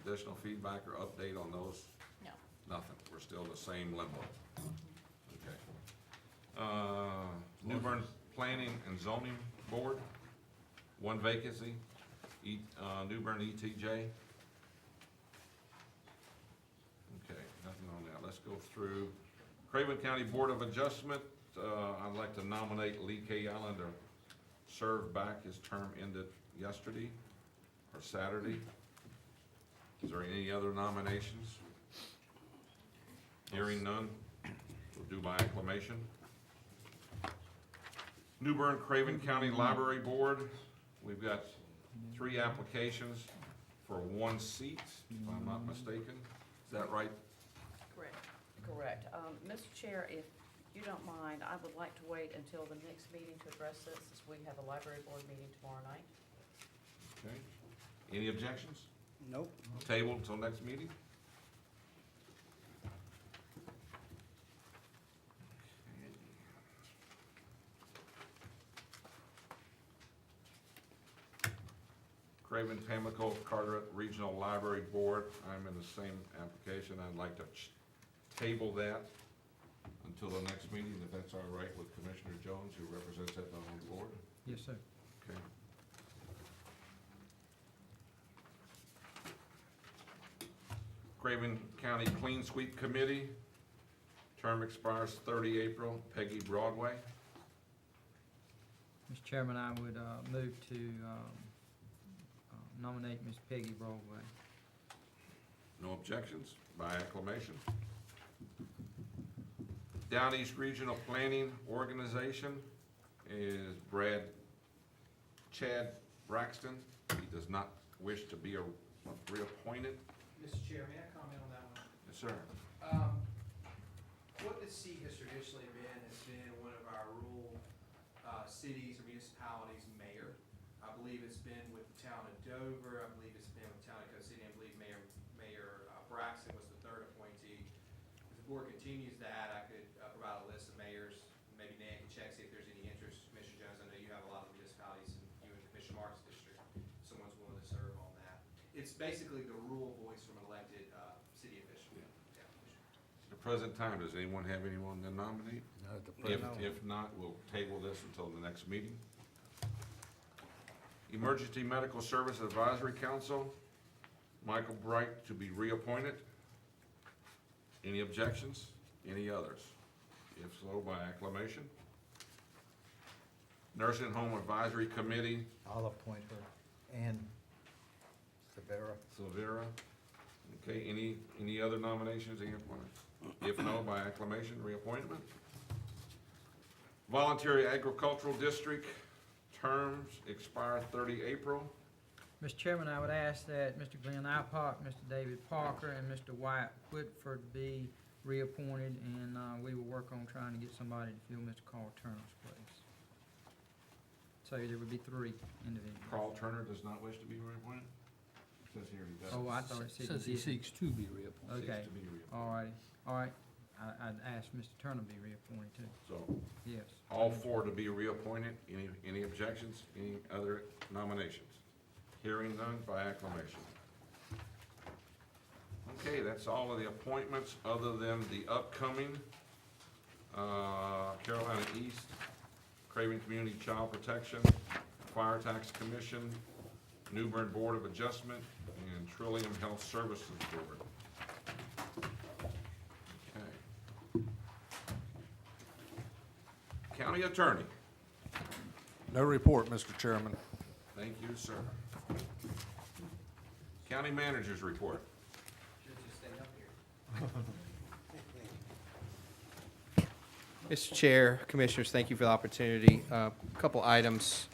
additional feedback or update on those? No. Nothing, we're still in the same limbo. Okay. New Bern Planning and Zoning Board, one vacancy, New Bern ETJ. Okay, nothing on that. Let's go through Craven County Board of Adjustment. I'd like to nominate Lee K. Allen to serve back. His term ended yesterday or Saturday. Is there any other nominations? Hearing none, we'll do by acclamation. New Bern Craven County Library Board, we've got 3 applications for 1 seat, if I'm not mistaken. Is that right? Correct. Correct. Mr. Chair, if you don't mind, I would like to wait until the next meeting to address this, since we have a library board meeting tomorrow night. Okay. Any objections? Nope. Table until next meeting? Craven Pamlico Carteret Regional Library Board, I'm in the same application. I'd like to table that until the next meeting, if that's all right with Commissioner Jones, who represents that on the board. Yes, sir. Okay. Craven County Clean Sweep Committee, term expires 30 April, Peggy Broadway. Mr. Chairman, I would move to nominate Ms. Peggy Broadway. No objections, by acclamation. Down East Regional Planning Organization is Chad Braxton. He does not wish to be reappointed. Mr. Chair, may I comment on that one? Yes, sir. What this seat has traditionally has been one of our rural cities or municipalities' mayor. I believe it's been with the town of Dover, I believe it's been with the town of Coast City, I believe Mayor Braxton was the 3rd appointee. If the board continues that, I could provide a list of mayors, maybe Nan can check, see if there's any interest. Commissioner Jones, I know you have a lot of municipalities, and you and Commissioner Marks' district, if someone's willing to serve on that. It's basically the rural voice from an elected city official. Yeah. At the present time, does anyone have anyone to nominate? No, the If not, we'll table this until the next meeting. Emergency Medical Service Advisory Council, Michael Bright to be reappointed. Any objections? Any others? If so, by acclamation. Nursing Home Advisory Committee, I'll appoint her. And Silvera. Okay, any other nominations, any appointments? If no, by acclamation, reappointment. Voluntary Agricultural District, terms expire 30 April. Mr. Chairman, I would ask that Mr. Glenn Alpart, Mr. David Parker, and Mr. Wyatt Whitford be reappointed, and we will work on trying to get somebody to fill Mr. Carl Turner's place. So there would be 3 individuals. Carl Turner does not wish to be reappointed? Says here he does. Oh, I thought it said Says he did. seeks to be reappointed. Okay, Seeks to be reappointed. all righty, all right. I'd ask Mr. Turner to be reappointed too. So, Yes. all 4 to be reappointed. Any objections? Any other nominations? Hearing none, by acclamation. Okay, that's all of the appointments, other than the upcoming Carolina East Craven Community Child Protection, Fire Tax Commission, New Bern Board of Adjustment, and Trillium Health Services Board. Okay. County Attorney. No report, Mr. Chairman. Thank you, sir. County Manager's Report. Mr. Chair, Commissioners, thank you for the opportunity. A couple items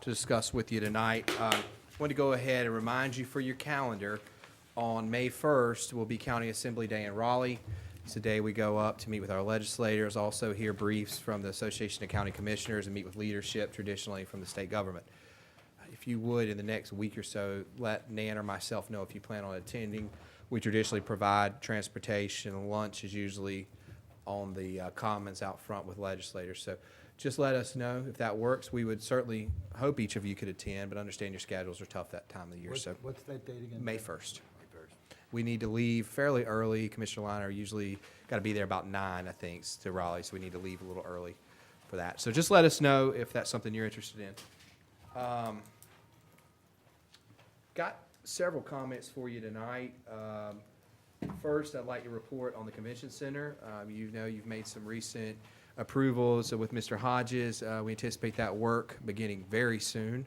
to discuss with you tonight. I want to go ahead and remind you for your calendar, on May 1st will be County Assembly Day in Raleigh. It's the day we go up to meet with our legislators, also hear briefs from the Association of County Commissioners, and meet with leadership traditionally from the state government. If you would, in the next week or so, let Nan or myself know if you plan on attending. We traditionally provide transportation, and lunch is usually on the commons out front with legislators. So just let us know if that works. We would certainly hope each of you could attend, but understand your schedules are tough that time of the year. So What's that date again? May 1st. We need to leave fairly early. Commissioner Liner usually got to be there about 9, I think, to Raleigh, so we need to leave a little early for that. So just let us know if that's something you're interested in. Got several comments for you tonight. First, I'd like to report on the convention center. You know you've made some recent approvals with Mr. Hodges. We anticipate that work beginning very soon.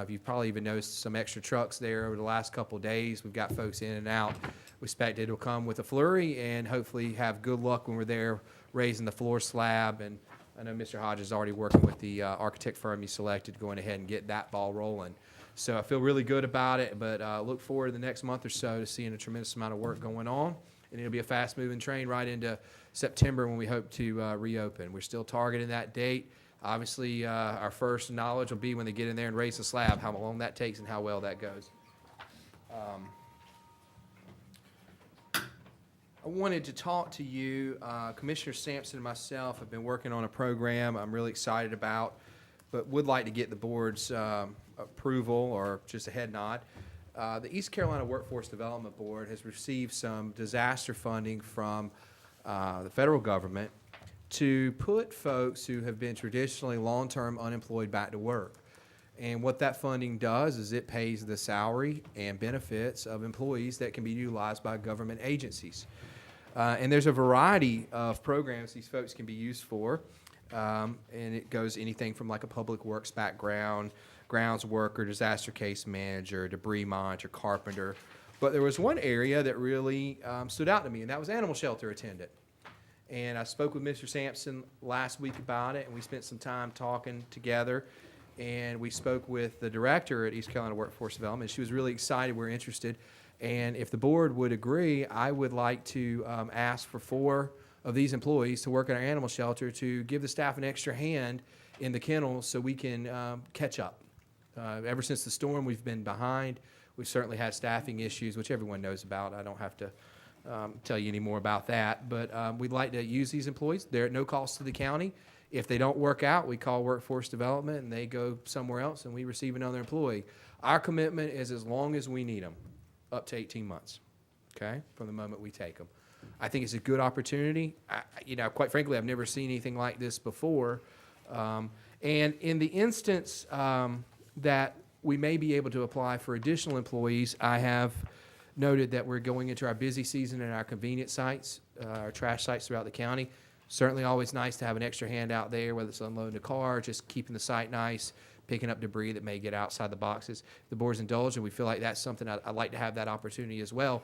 You've probably even noticed some extra trucks there over the last couple of days. We've got folks in and out. We expect it will come with a flurry and hopefully have good luck when we're there raising the floor slab. And I know Mr. Hodges is already working with the architect firm he selected, going ahead and get that ball rolling. So I feel really good about it, but look forward to the next month or so to seeing a tremendous amount of work going on. And it'll be a fast-moving train right into September when we hope to reopen. We're still targeting that date. Obviously, our first knowledge will be when they get in there and raise the slab, how long that takes and how well that goes. I wanted to talk to you. Commissioner Sampson and myself have been working on a program I'm really excited about, but would like to get the board's approval or just a head nod. The East Carolina Workforce Development Board has received some disaster funding from the federal government to put folks who have been traditionally long-term unemployed back to work. And what that funding does is it pays the salary and benefits of employees that can be utilized by government agencies. And there's a variety of programs these folks can be used for. And it goes anything from like a public works background, grounds worker, disaster case manager, debris monitor, carpenter. But there was one area that really stood out to me, and that was animal shelter attendant. And I spoke with Mr. Sampson last week about it, and we spent some time talking together. And we spoke with the director at East Carolina Workforce Development. She was really excited. We're interested. And if the board would agree, I would like to ask for 4 of these employees to work at our animal shelter to give the staff an extra hand in the kennels so we can catch up. Ever since the storm, we've been behind. We've certainly had staffing issues, which everyone knows about. I don't have to tell you any more about that. But we'd like to use these employees. They're at no cost to the county. If they don't work out, we call Workforce Development, and they go somewhere else, and we receive another employee. Our commitment is as long as we need them, up to 18 months, okay, from the moment we take them. I think it's a good opportunity. Quite frankly, I've never seen anything like this before. And in the instance that we may be able to apply for additional employees, I have noted that we're going into our busy season at our convenience sites, our trash sites throughout the county. Certainly always nice to have an extra hand out there, whether it's unloading a car, just keeping the site nice, picking up debris that may get outside the boxes. The board's indulged, and we feel like that's something I'd like to have that opportunity as well.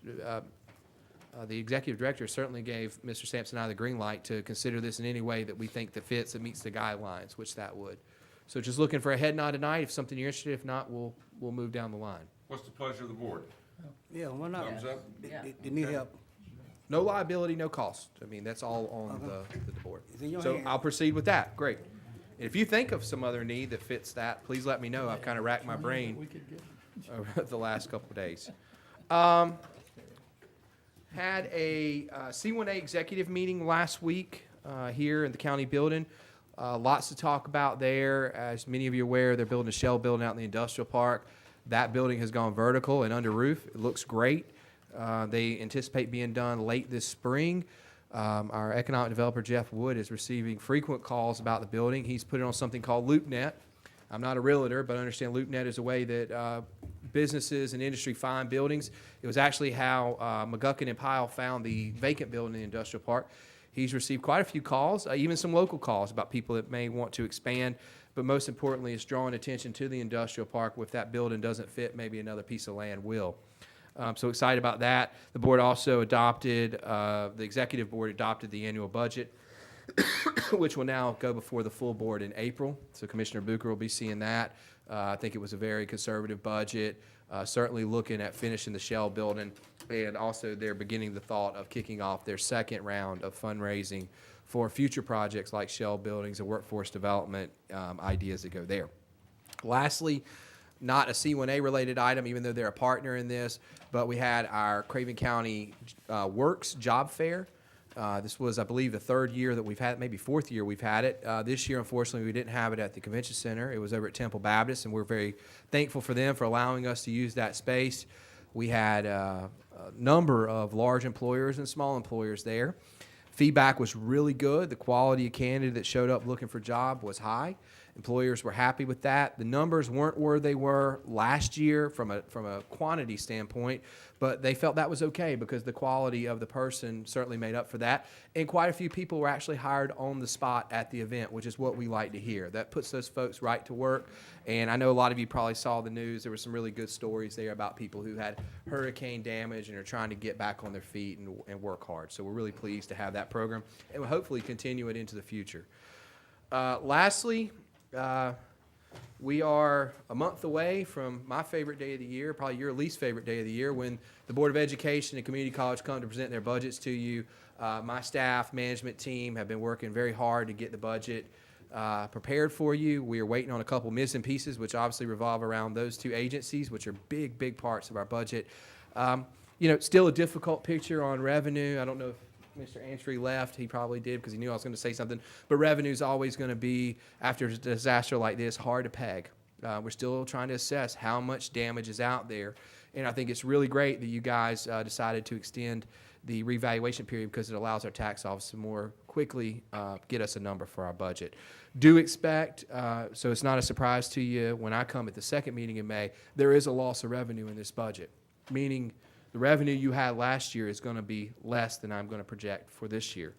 The executive director certainly gave Mr. Sampson and I the green light to consider this in any way that we think that fits and meets the guidelines, which that would. So just looking for a head nod tonight. If something you're interested in, if not, we'll move down the line. What's the pleasure of the board? Yeah, why not? Thumbs up? They need help. No liability, no cost. I mean, that's all on the board. It's in your So hands. I'll proceed with that. Great. And if you think of some other need that fits that, please let me know. I've kind of racked my brain over the last couple of days. Had a C1A executive meeting last week here in the county building. Lots to talk about there. As many of you are aware, they're building a shell building out in the industrial park. That building has gone vertical and under roof. It looks great. They anticipate being done late this spring. Our economic developer, Jeff Wood, is receiving frequent calls about the building. He's put it on something called LoopNet. I'm not a realtor, but I understand LoopNet is a way that businesses and industry find buildings. It was actually how McGuckin and Pyle found the vacant building in the industrial park. He's received quite a few calls, even some local calls about people that may want to expand, but most importantly, it's drawing attention to the industrial park. If that building doesn't fit, maybe another piece of land will. So excited about that. The board also adopted, the executive board adopted the annual budget, which will now go before the full board in April. So Commissioner Bucher will be seeing that. I think it was a very conservative budget, certainly looking at finishing the shell building, and also they're beginning the thought of kicking off their second round of fundraising for future projects like shell buildings and workforce development ideas that go there. Lastly, not a C1A related item, even though they're a partner in this, but we had our Craven County Works Job Fair. This was, I believe, the third year that we've had, maybe fourth year we've had it. This year, unfortunately, we didn't have it at the convention center. It was over at Temple Baptist, and we're very thankful for them for allowing us to use that space. We had a number of large employers and small employers there. Feedback was really good. The quality of candidate that showed up looking for a job was high. Employers were happy with that. The numbers weren't where they were last year from a quantity standpoint, but they felt that was okay because the quality of the person certainly made up for that. And quite a few people were actually hired on the spot at the event, which is what we like to hear. That puts those folks right to work. And I know a lot of you probably saw the news. There were some really good stories there about people who had hurricane damage and are trying to get back on their feet and work hard. So we're really pleased to have that program and we'll hopefully continue it into the future. Lastly, we are a month away from my favorite day of the year, probably your least favorite day of the year, when the Board of Education and Community College come to present their budgets to you. My staff, management team have been working very hard to get the budget prepared for you. We are waiting on a couple missing pieces, which obviously revolve around those two agencies, which are big, big parts of our budget. Still a difficult picture on revenue. I don't know if Mr. Antry left. He probably did because he knew I was going to say something. But revenue is always going to be, after a disaster like this, hard to peg. We're still trying to assess how much damage is out there. And I think it's really great that you guys decided to extend the revaluation period because it allows our tax office to more quickly get us a number for our budget. Do expect, so it's not a surprise to you when I come at the second meeting in May, there is a loss of revenue in this budget, meaning the revenue you had last year is going to be less than I'm going to project for this year.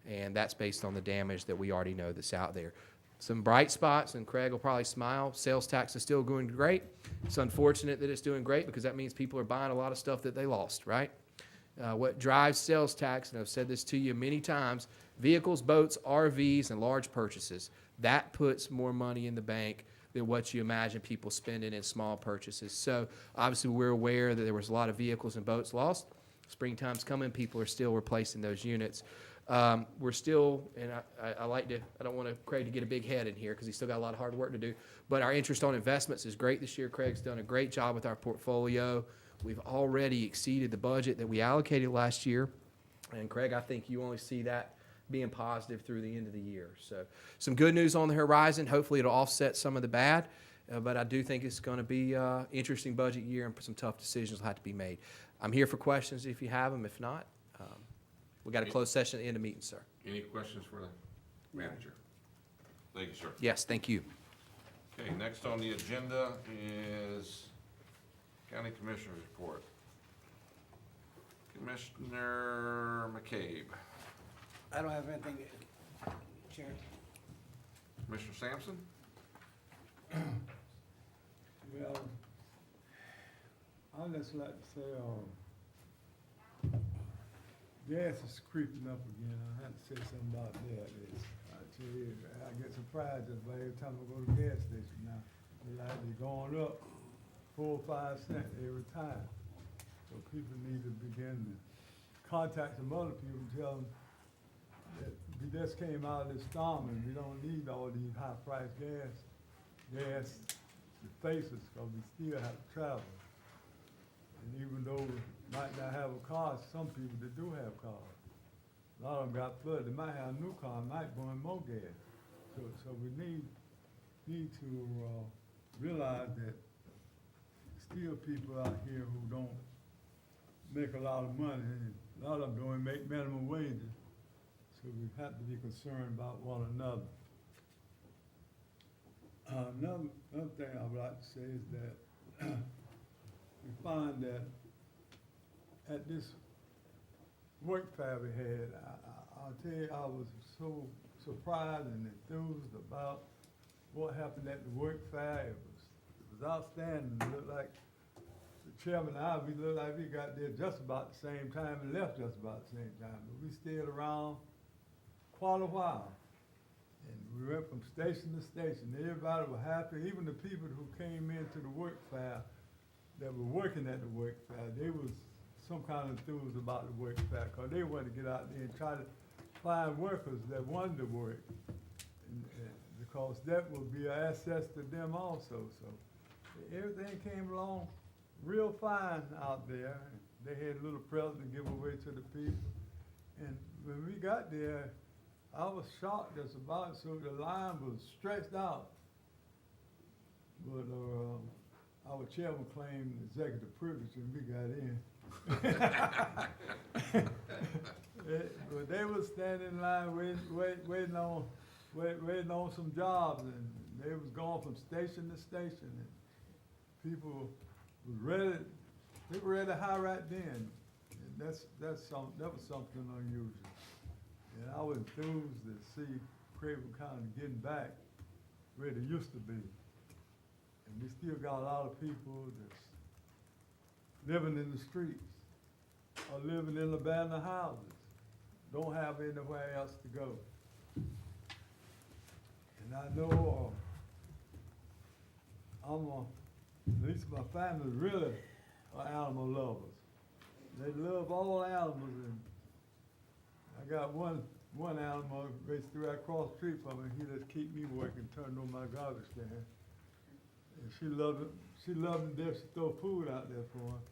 And that's based on the damage that we already know that's out there. Some bright spots, and Craig will probably smile. Sales tax is still going great. It's unfortunate that it's doing great because that means people are buying a lot of stuff that they lost, right? What drives sales tax, and I've said this to you many times, vehicles, boats, RVs, and large purchases. That puts more money in the bank than what you imagine people spending in small purchases. So obviously we're aware that there was a lot of vehicles and boats lost. Springtime's coming, people are still replacing those units. We're still, and I don't want Craig to get a big head in here because he's still got a lot of hard work to do, but our interest on investments is great this year. Craig's done a great job with our portfolio. We've already exceeded the budget that we allocated last year. And Craig, I think you only see that being positive through the end of the year. So some good news on the horizon. Hopefully it'll offset some of the bad, but I do think it's going to be an interesting budget year and some tough decisions will have to be made. I'm here for questions if you have them. If not, we got a closed session at the end of the meeting, sir. Any questions for the manager? Thank you, sir. Yes, thank you. Okay, next on the agenda is County Commissioner's Report. Commissioner McCabe. I don't have anything, Chair. Commissioner Sampson? Well, I'd just like to say, gas is creeping up again. I had to say something about that. I tell you, I get surprised just about every time I go to the gas station now. They're going up 4 or 5 cents every time. So people need to begin to contact some other people and tell them that we just came out of this storm and we don't need all these high-priced gas to face us because we still have to travel. And even though we might not have a car, some people that do have cars, a lot of them got flooded. They might have a new car, might burn more gas. So we need to realize that still people out here who don't make a lot of money, and a lot of them don't make minimum wages, So we have to be concerned about one another. Another thing I would like to say is that we find that at this work fair we had, I'll tell you, I was so surprised and enthused about what happened at the work fair. It was outstanding. It looked like the chairman and I, we looked like we got there just about the same time and left just about the same time. But we stayed around quite a while. And we went from station to station. Everybody was happy. Even the people who came into the work fair that were working at the work fair, they was some kind of enthused about the work fair because they wanted to get out there and try to find workers that wanted to work. And because that would be an access to them also. So everything came along real fine out there. They had a little present to give away to the people. And when we got there, I was shocked just about it. So the line was stretched out. But our chairman claimed executive privilege when we got in. But they was standing in line waiting on some jobs, and they was going from station to station. And people was ready. They were ready to hire right then. And that was something unusual. And I was enthused to see Craven County getting back where they used to be. And we still got a lot of people that's living in the streets or living in abandoned houses, don't have anywhere else to go. And I know at least my family really are animal lovers. They love all animals, and I got one animal raised right across the street from me. He just keep me working, turning on my garbage can. And she loved it. She loved him. She throw food out there for him.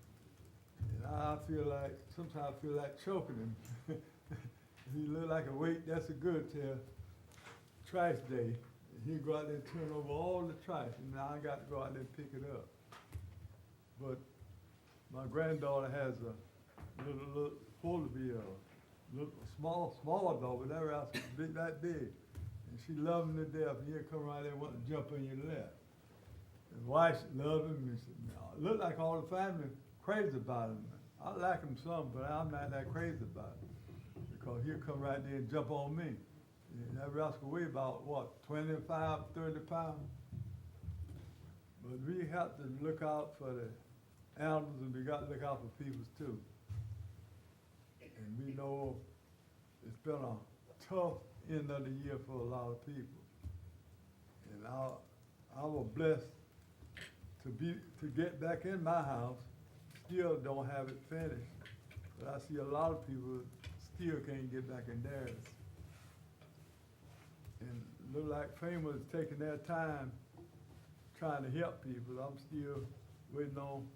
And I feel like, sometimes I feel like choking him. He look like a weight, that's a good till trash day. And he go out there and turn over all the trash, and now I got to go out there and pick it up. But my granddaughter has a little supposed to be a little small dog, but that else is that big. And she love him to death, and he'll come right there and want to jump on your lap. His wife love him, and look like all the family crazy about him. I like him some, but I'm not that crazy about him. Because he'll come right there and jump on me. And that rascal weigh about, what, 25, 30 pounds? But we have to look out for the animals, and we got to look out for peoples too. And we know it's been a tough end of the year for a lot of people. And I was blessed to get back in my house. Still don't have it finished, but I see a lot of people still can't get back in theirs. And look like FEMA is taking their time trying to help people. I'm still waiting on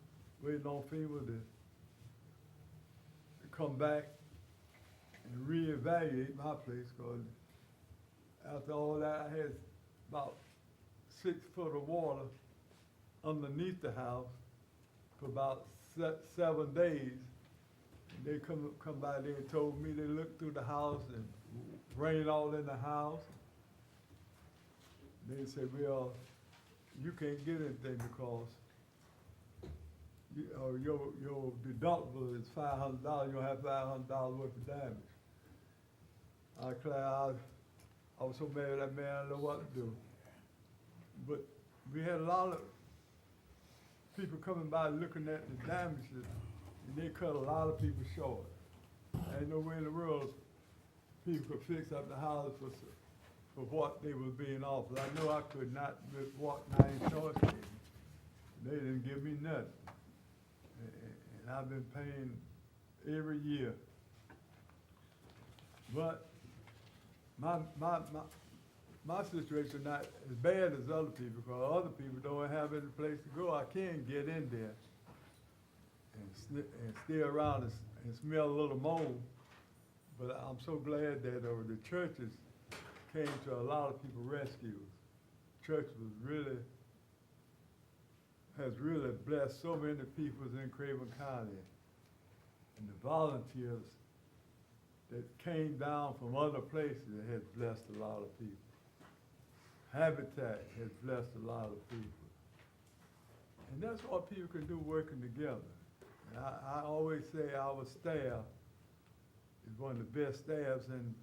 FEMA to come back and reevaluate my place, because after all that, I had about 6 foot of water underneath the house for about 7 days. And they come by there and told me they looked through the house and rain all in the house. They said, well, you can't get anything because your deductible is $500. You'll have $500 worth of damage. I was so mad at that man, I didn't know what to do. But we had a lot of people coming by looking at the damages, and they cut a lot of people short. Ain't no way in the world people could fix up the house for what they were being offered. I know I could not with what my insurance gave me. They didn't give me nothing. And I've been paying every year. But my situation not as bad as other people, because other people don't have any place to go. I can get in there and stay around and smell a little mold. But I'm so glad that the churches came to a lot of people rescues. Church has really blessed so many people in Craven County. And the volunteers that came down from other places that has blessed a lot of people. Habitat has blessed a lot of people. And that's what people can do working together. And I always say our staff is one of the best staffs in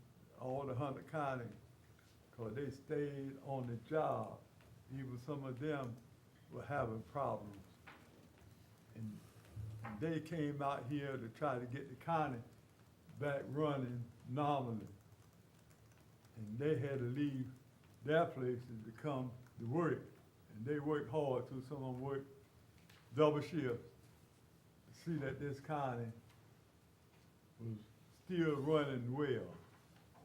all the Hunter County, because they stayed on the job. Even some of them were having problems. And they came out here to try to get the county back running normally. And they had to leave their places to come to work. And they worked hard too. Some of them worked double shifts to see that this county was still running well.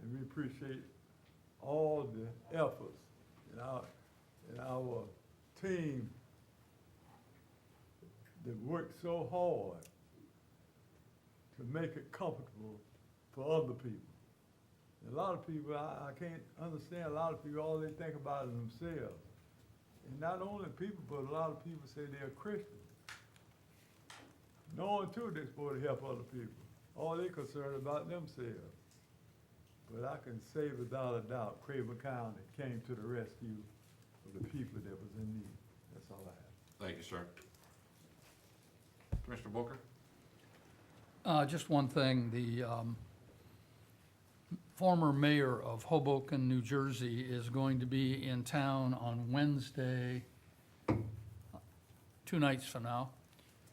And we appreciate all the efforts in our team that worked so hard to make it comfortable for other people. A lot of people, I can't understand, a lot of people, all they think about is themselves. And not only people, but a lot of people say they're Christian. Knowing too they're supposed to help other people. All they're concerned about themselves. But I can say without a doubt, Craven County came to the rescue of the people that was in need. That's all I have. Thank you, sir. Commissioner Booker? Just one thing, the former mayor of Hoboken, New Jersey, is going to be in town on Wednesday, 2 nights from now,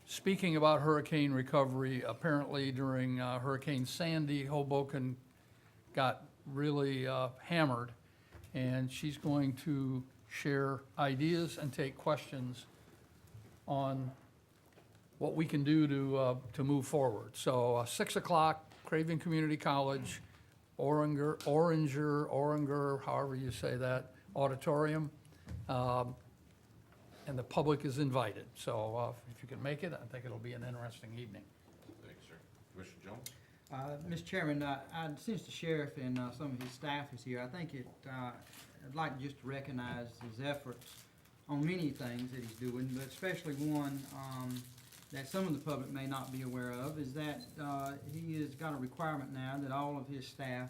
speaking about hurricane recovery. Apparently during Hurricane Sandy, Hoboken got really hammered, and she's going to share ideas and take questions on what we can do to move forward. So 6 o'clock, Craven Community College, Oringer, however you say that, auditorium. And the public is invited. So if you can make it, I think it'll be an interesting evening. Thank you, sir. Commissioner Jones? Mr. Chairman, since the sheriff and some of his staff is here, I think I'd like just to recognize his efforts on many things that he's doing, but especially one that some of the public may not be aware of, is that he has got a requirement now that all of his staff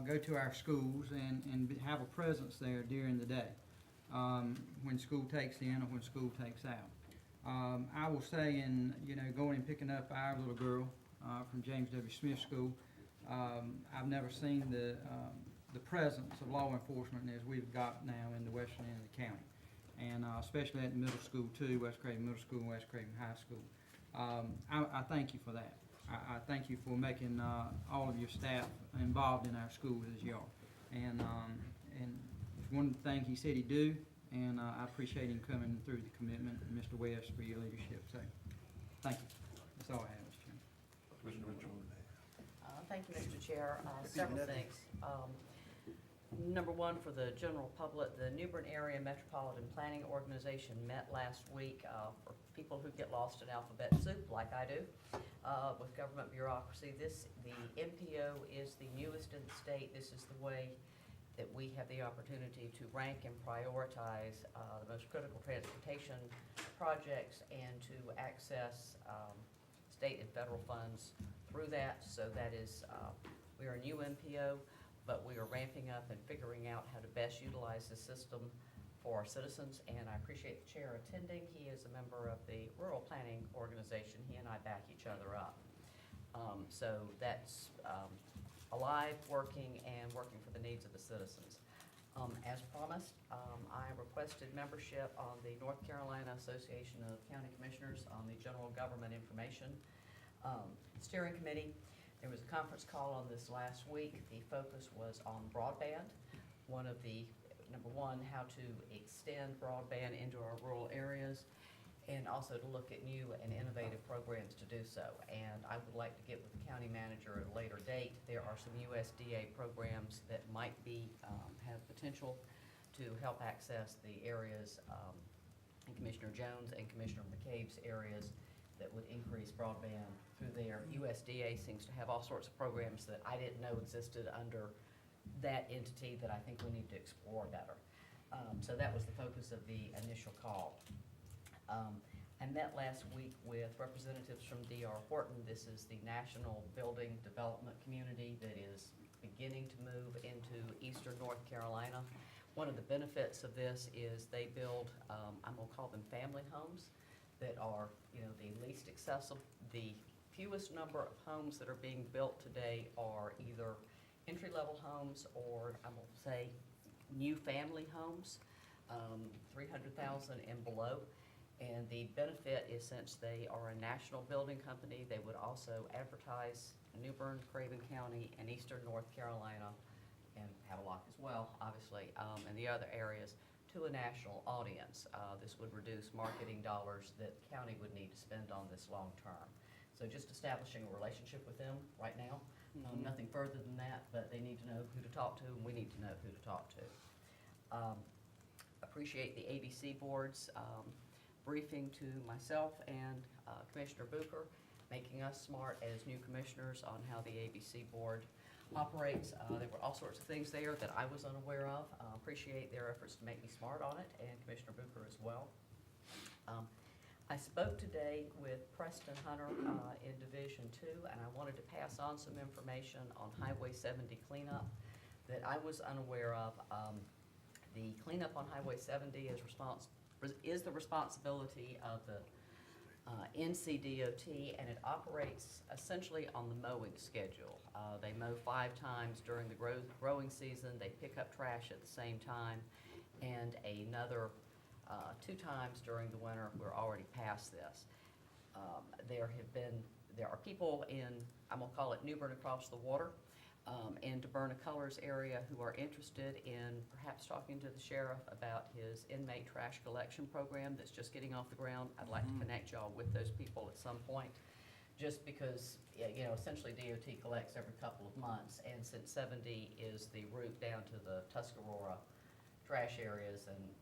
go to our schools and have a presence there during the day, when school takes in or when school takes out. I will say, going and picking up our little girl from James W. Smith School, I've never seen the presence of law enforcement as we've got now in the western end of the county. And especially at the middle school too, West Craven Middle School and West Craven High School. I thank you for that. I thank you for making all of your staff involved in our schools as you are. And it's one thing he said he'd do, and I appreciate him coming through the commitment, and Mr. West for your leadership. So, thank you. That's all I have, Mr. Chairman. Commissioner Mitchell? Thank you, Mr. Chair. Several things. Number one, for the general public, the New Bern Area Metropolitan Planning Organization met last week for people who get lost in alphabet soup, like I do, with government bureaucracy. The MPO is the newest in the state. This is the way that we have the opportunity to rank and prioritize the most critical transportation projects and to access state and federal funds through that. So that is, we are a new MPO, but we are ramping up and figuring out how to best utilize the system for our citizens. And I appreciate the chair attending. He is a member of the Rural Planning Organization. He and I back each other up. So that's alive, working, and working for the needs of the citizens. As promised, I requested membership on the North Carolina Association of County Commissioners on the General Government Information Steering Committee. There was a conference call on this last week. The focus was on broadband. Number one, how to extend broadband into our rural areas, and also to look at new and innovative programs to do so. And I would like to get with the county manager at a later date. There are some USDA programs that might have potential to help access the areas in Commissioner Jones and Commissioner McCabe's areas that would increase broadband through there. USDA seems to have all sorts of programs that I didn't know existed under that entity that I think we need to explore better. So that was the focus of the initial call. and met last week with representatives from D.R. Horton. This is the national building development community that is beginning to move into eastern North Carolina. One of the benefits of this is they build, I'm gonna call them family homes, that are, you know, the least accessible. The fewest number of homes that are being built today are either entry-level homes or, I'm gonna say, new family homes, 300,000 and below. And the benefit is, since they are a national building company, they would also advertise New Bern, Craven County, and eastern North Carolina, and Havelock as well, obviously, and the other areas, to a national audience. This would reduce marketing dollars that the county would need to spend on this long term. So just establishing a relationship with them right now, nothing further than that, but they need to know who to talk to, and we need to know who to talk to. Appreciate the ABC board's briefing to myself and Commissioner Booker, making us smart as new commissioners on how the ABC board operates. There were all sorts of things there that I was unaware of. Appreciate their efforts to make me smart on it, and Commissioner Booker as well. I spoke today with Preston Hunter in Division 2, and I wanted to pass on some information on Highway 70 cleanup that I was unaware of. The cleanup on Highway 70 is the responsibility of the NCDOT, and it operates essentially on the mowing schedule. They mow 5 times during the growing season. They pick up trash at the same time, and another 2 times during the winter. We're already past this. There are people in, I'm gonna call it New Bern across the water, and DeBerna Colors area, who are interested in perhaps talking to the sheriff about his inmate trash collection program that's just getting off the ground. I'd like to connect y'all with those people at some point, just because, you know, essentially DOT collects every couple of months, and since 70 is the route down to the Tuscarora trash areas and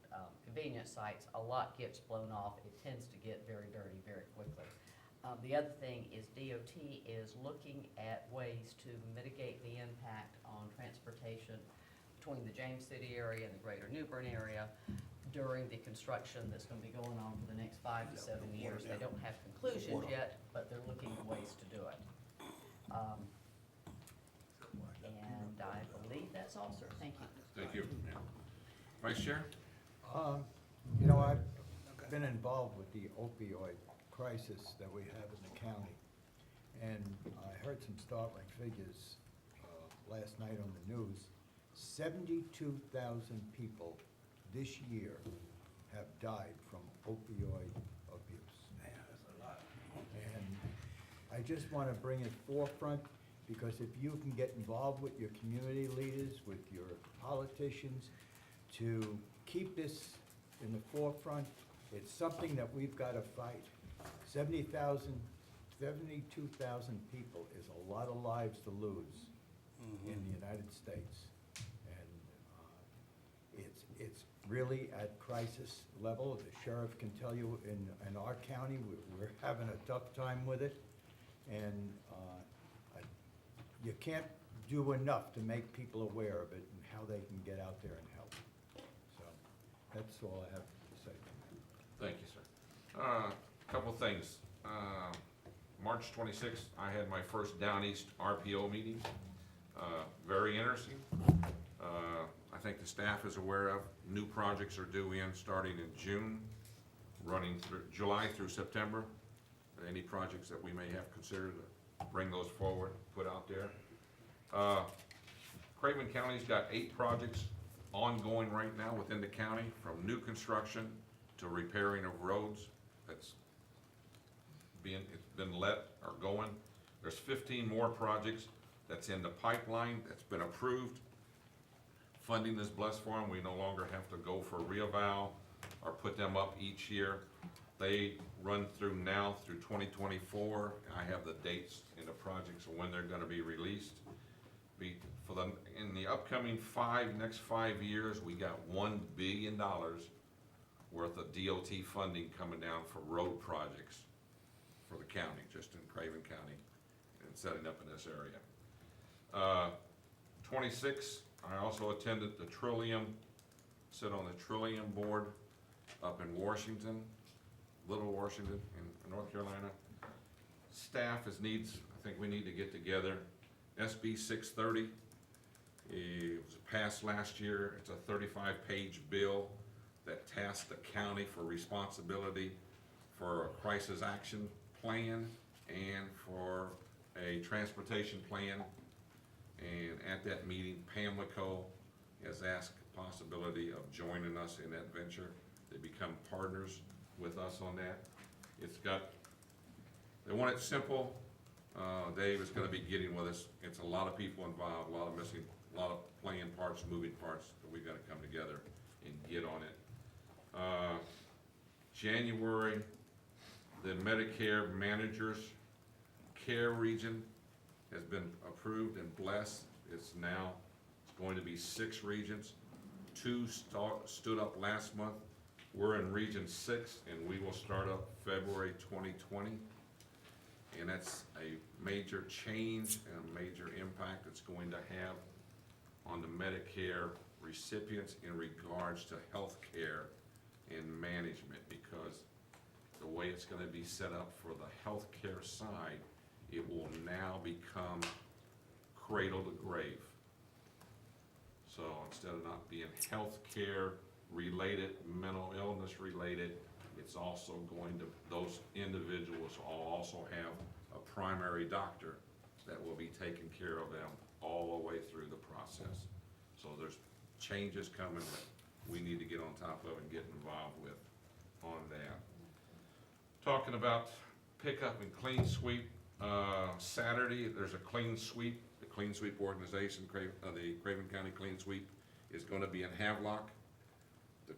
convenience sites, a lot gets blown off. It tends to get very dirty very quickly. The other thing is DOT is looking at ways to mitigate the impact on transportation between the James City area and the greater New Bern area during the construction that's going to be going on for the next 5 to 7 years. They don't have conclusions yet, but they're looking at ways to do it. And I believe that's all, sir. Thank you. Thank you. Vice Chair? You know, I've been involved with the opioid crisis that we have in the county, and I heard some startling figures last night on the news. 72,000 people this year have died from opioid abuse. Man, that's a lot. And I just want to bring it forefront, because if you can get involved with your community leaders, with your politicians, to keep this in the forefront, it's something that we've got to fight. 72,000 people is a lot of lives to lose in the United States. And it's really at crisis level. The sheriff can tell you in our county, we're having a tough time with it. And you can't do enough to make people aware of it and how they can get out there and help. So that's all I have to say. Thank you, sir. Couple things. March 26th, I had my first Down East RPO meeting. Very interesting. I think the staff is aware of new projects are due in starting in June, running through July through September. Any projects that we may have considered, bring those forward, put out there. Craven County's got 8 projects ongoing right now within the county, from new construction to repairing of roads. It's been let or going. There's 15 more projects that's in the pipeline that's been approved. Funding is blessed for them. We no longer have to go for reeval or put them up each year. They run through now through 2024. I have the dates in the projects of when they're going to be released. In the upcoming next 5 years, we got $1 billion worth of DOT funding coming down for road projects for the county, just in Craven County, and setting up in this area. 26, I also attended the Trillium, sit on the Trillium board up in Washington. Little Washington in North Carolina. Staff needs, I think we need to get together. SB 630, it was passed last year. It's a 35-page bill that tasks the county for responsibility for a crisis action plan and for a transportation plan. And at that meeting, Pamlico has asked the possibility of joining us in that venture. They become partners with us on that. They want it simple. Dave is gonna be getting with us. It's a lot of people involved, a lot of playing parts, moving parts, but we've gotta come together and get on it. January, the Medicare Managers Care Region has been approved and blessed. It's going to be 6 regions. 2 stood up last month. We're in Region 6, and we will start up February 2020. And that's a major change and a major impact it's going to have on the Medicare recipients in regards to health care and management, because the way it's gonna be set up for the health care side, it will now become cradle to grave. So instead of not being health care related, mental illness related, it's also going to, those individuals will also have a primary doctor that will be taking care of them all the way through the process. So there's changes coming that we need to get on top of and get involved with on that. Talking about pickup and clean sweep, Saturday, there's a clean sweep. The clean sweep organization, the Craven County Clean Sweep, is gonna be in Havelock. The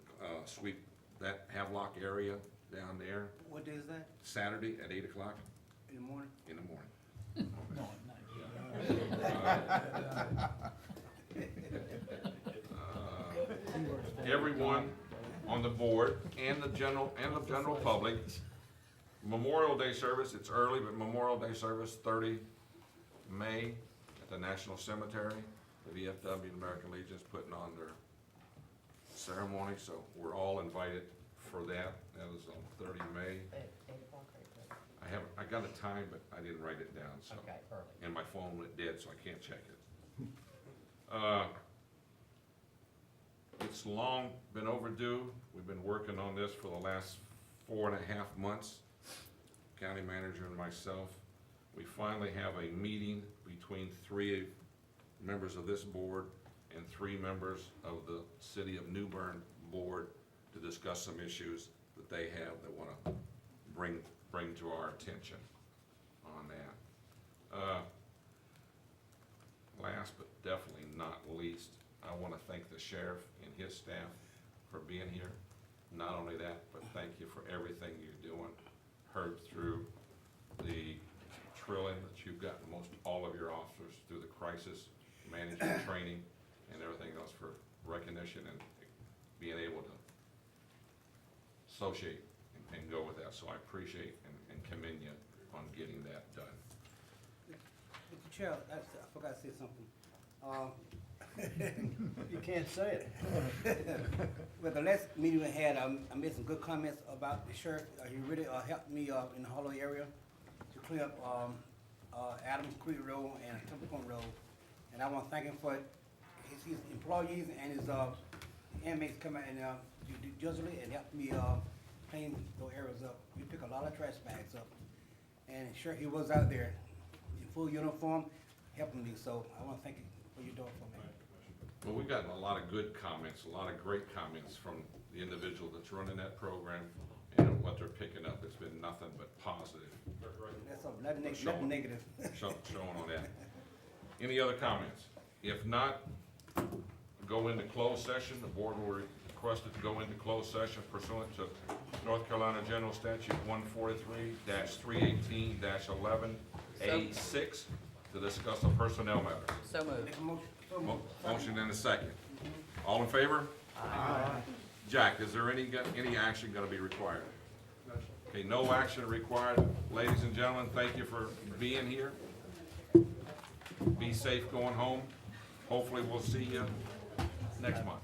sweep that Havelock area down there, What day is that? Saturday at 8 o'clock In the morning? in the morning. Everyone on the board and the general public, Memorial Day service, it's early, but Memorial Day service, 30 May at the National Cemetery. The VFW and American Legion is putting on their ceremony, so we're all invited for that. That is on 30 May. I got a time, but I didn't write it down, so. Okay, perfect. And my phone went dead, so I can't check it. It's long been overdue. We've been working on this for the last 4.5 months, county manager and myself. We finally have a meeting between 3 members of this board and 3 members of the City of New Bern board to discuss some issues that they have that want to bring to our attention on that. Last but definitely not least, I want to thank the sheriff and his staff for being here. Not only that, but thank you for everything you're doing. Heard through the trilling that you've gotten most all of your officers through the crisis management training and everything else, for recognition and being able to associate and go with that. So I appreciate and commend you on getting that done. Mr. Chair, I forgot to say something. You can't say it. But the last meeting we had, I made some good comments about the sheriff. He really helped me in the Hollow area to clean up Adams Creek Road and Temple Point Road. And I want to thank him for his employees and his inmates coming and diligently and help me clean those areas up. We pick a lot of trash bags up. And sure, he was out there in full uniform helping me, so I want to thank you for your doing for me. Well, we've gotten a lot of good comments, a lot of great comments from the individual that's running that program and what they're picking up. It's been nothing but positive. That's all, nothing negative. Showing on that. Any other comments? If not, go into closed session. The board will request it to go into closed session pursuant to North Carolina General Statute 143-318-11A6 to discuss a personnel matter. So moved. Make a motion. Motion and a second. All in favor? Aye. Jack, is there any action gonna be required? Okay, no action required. Ladies and gentlemen, thank you for being here. Be safe going home. Hopefully we'll see you next month.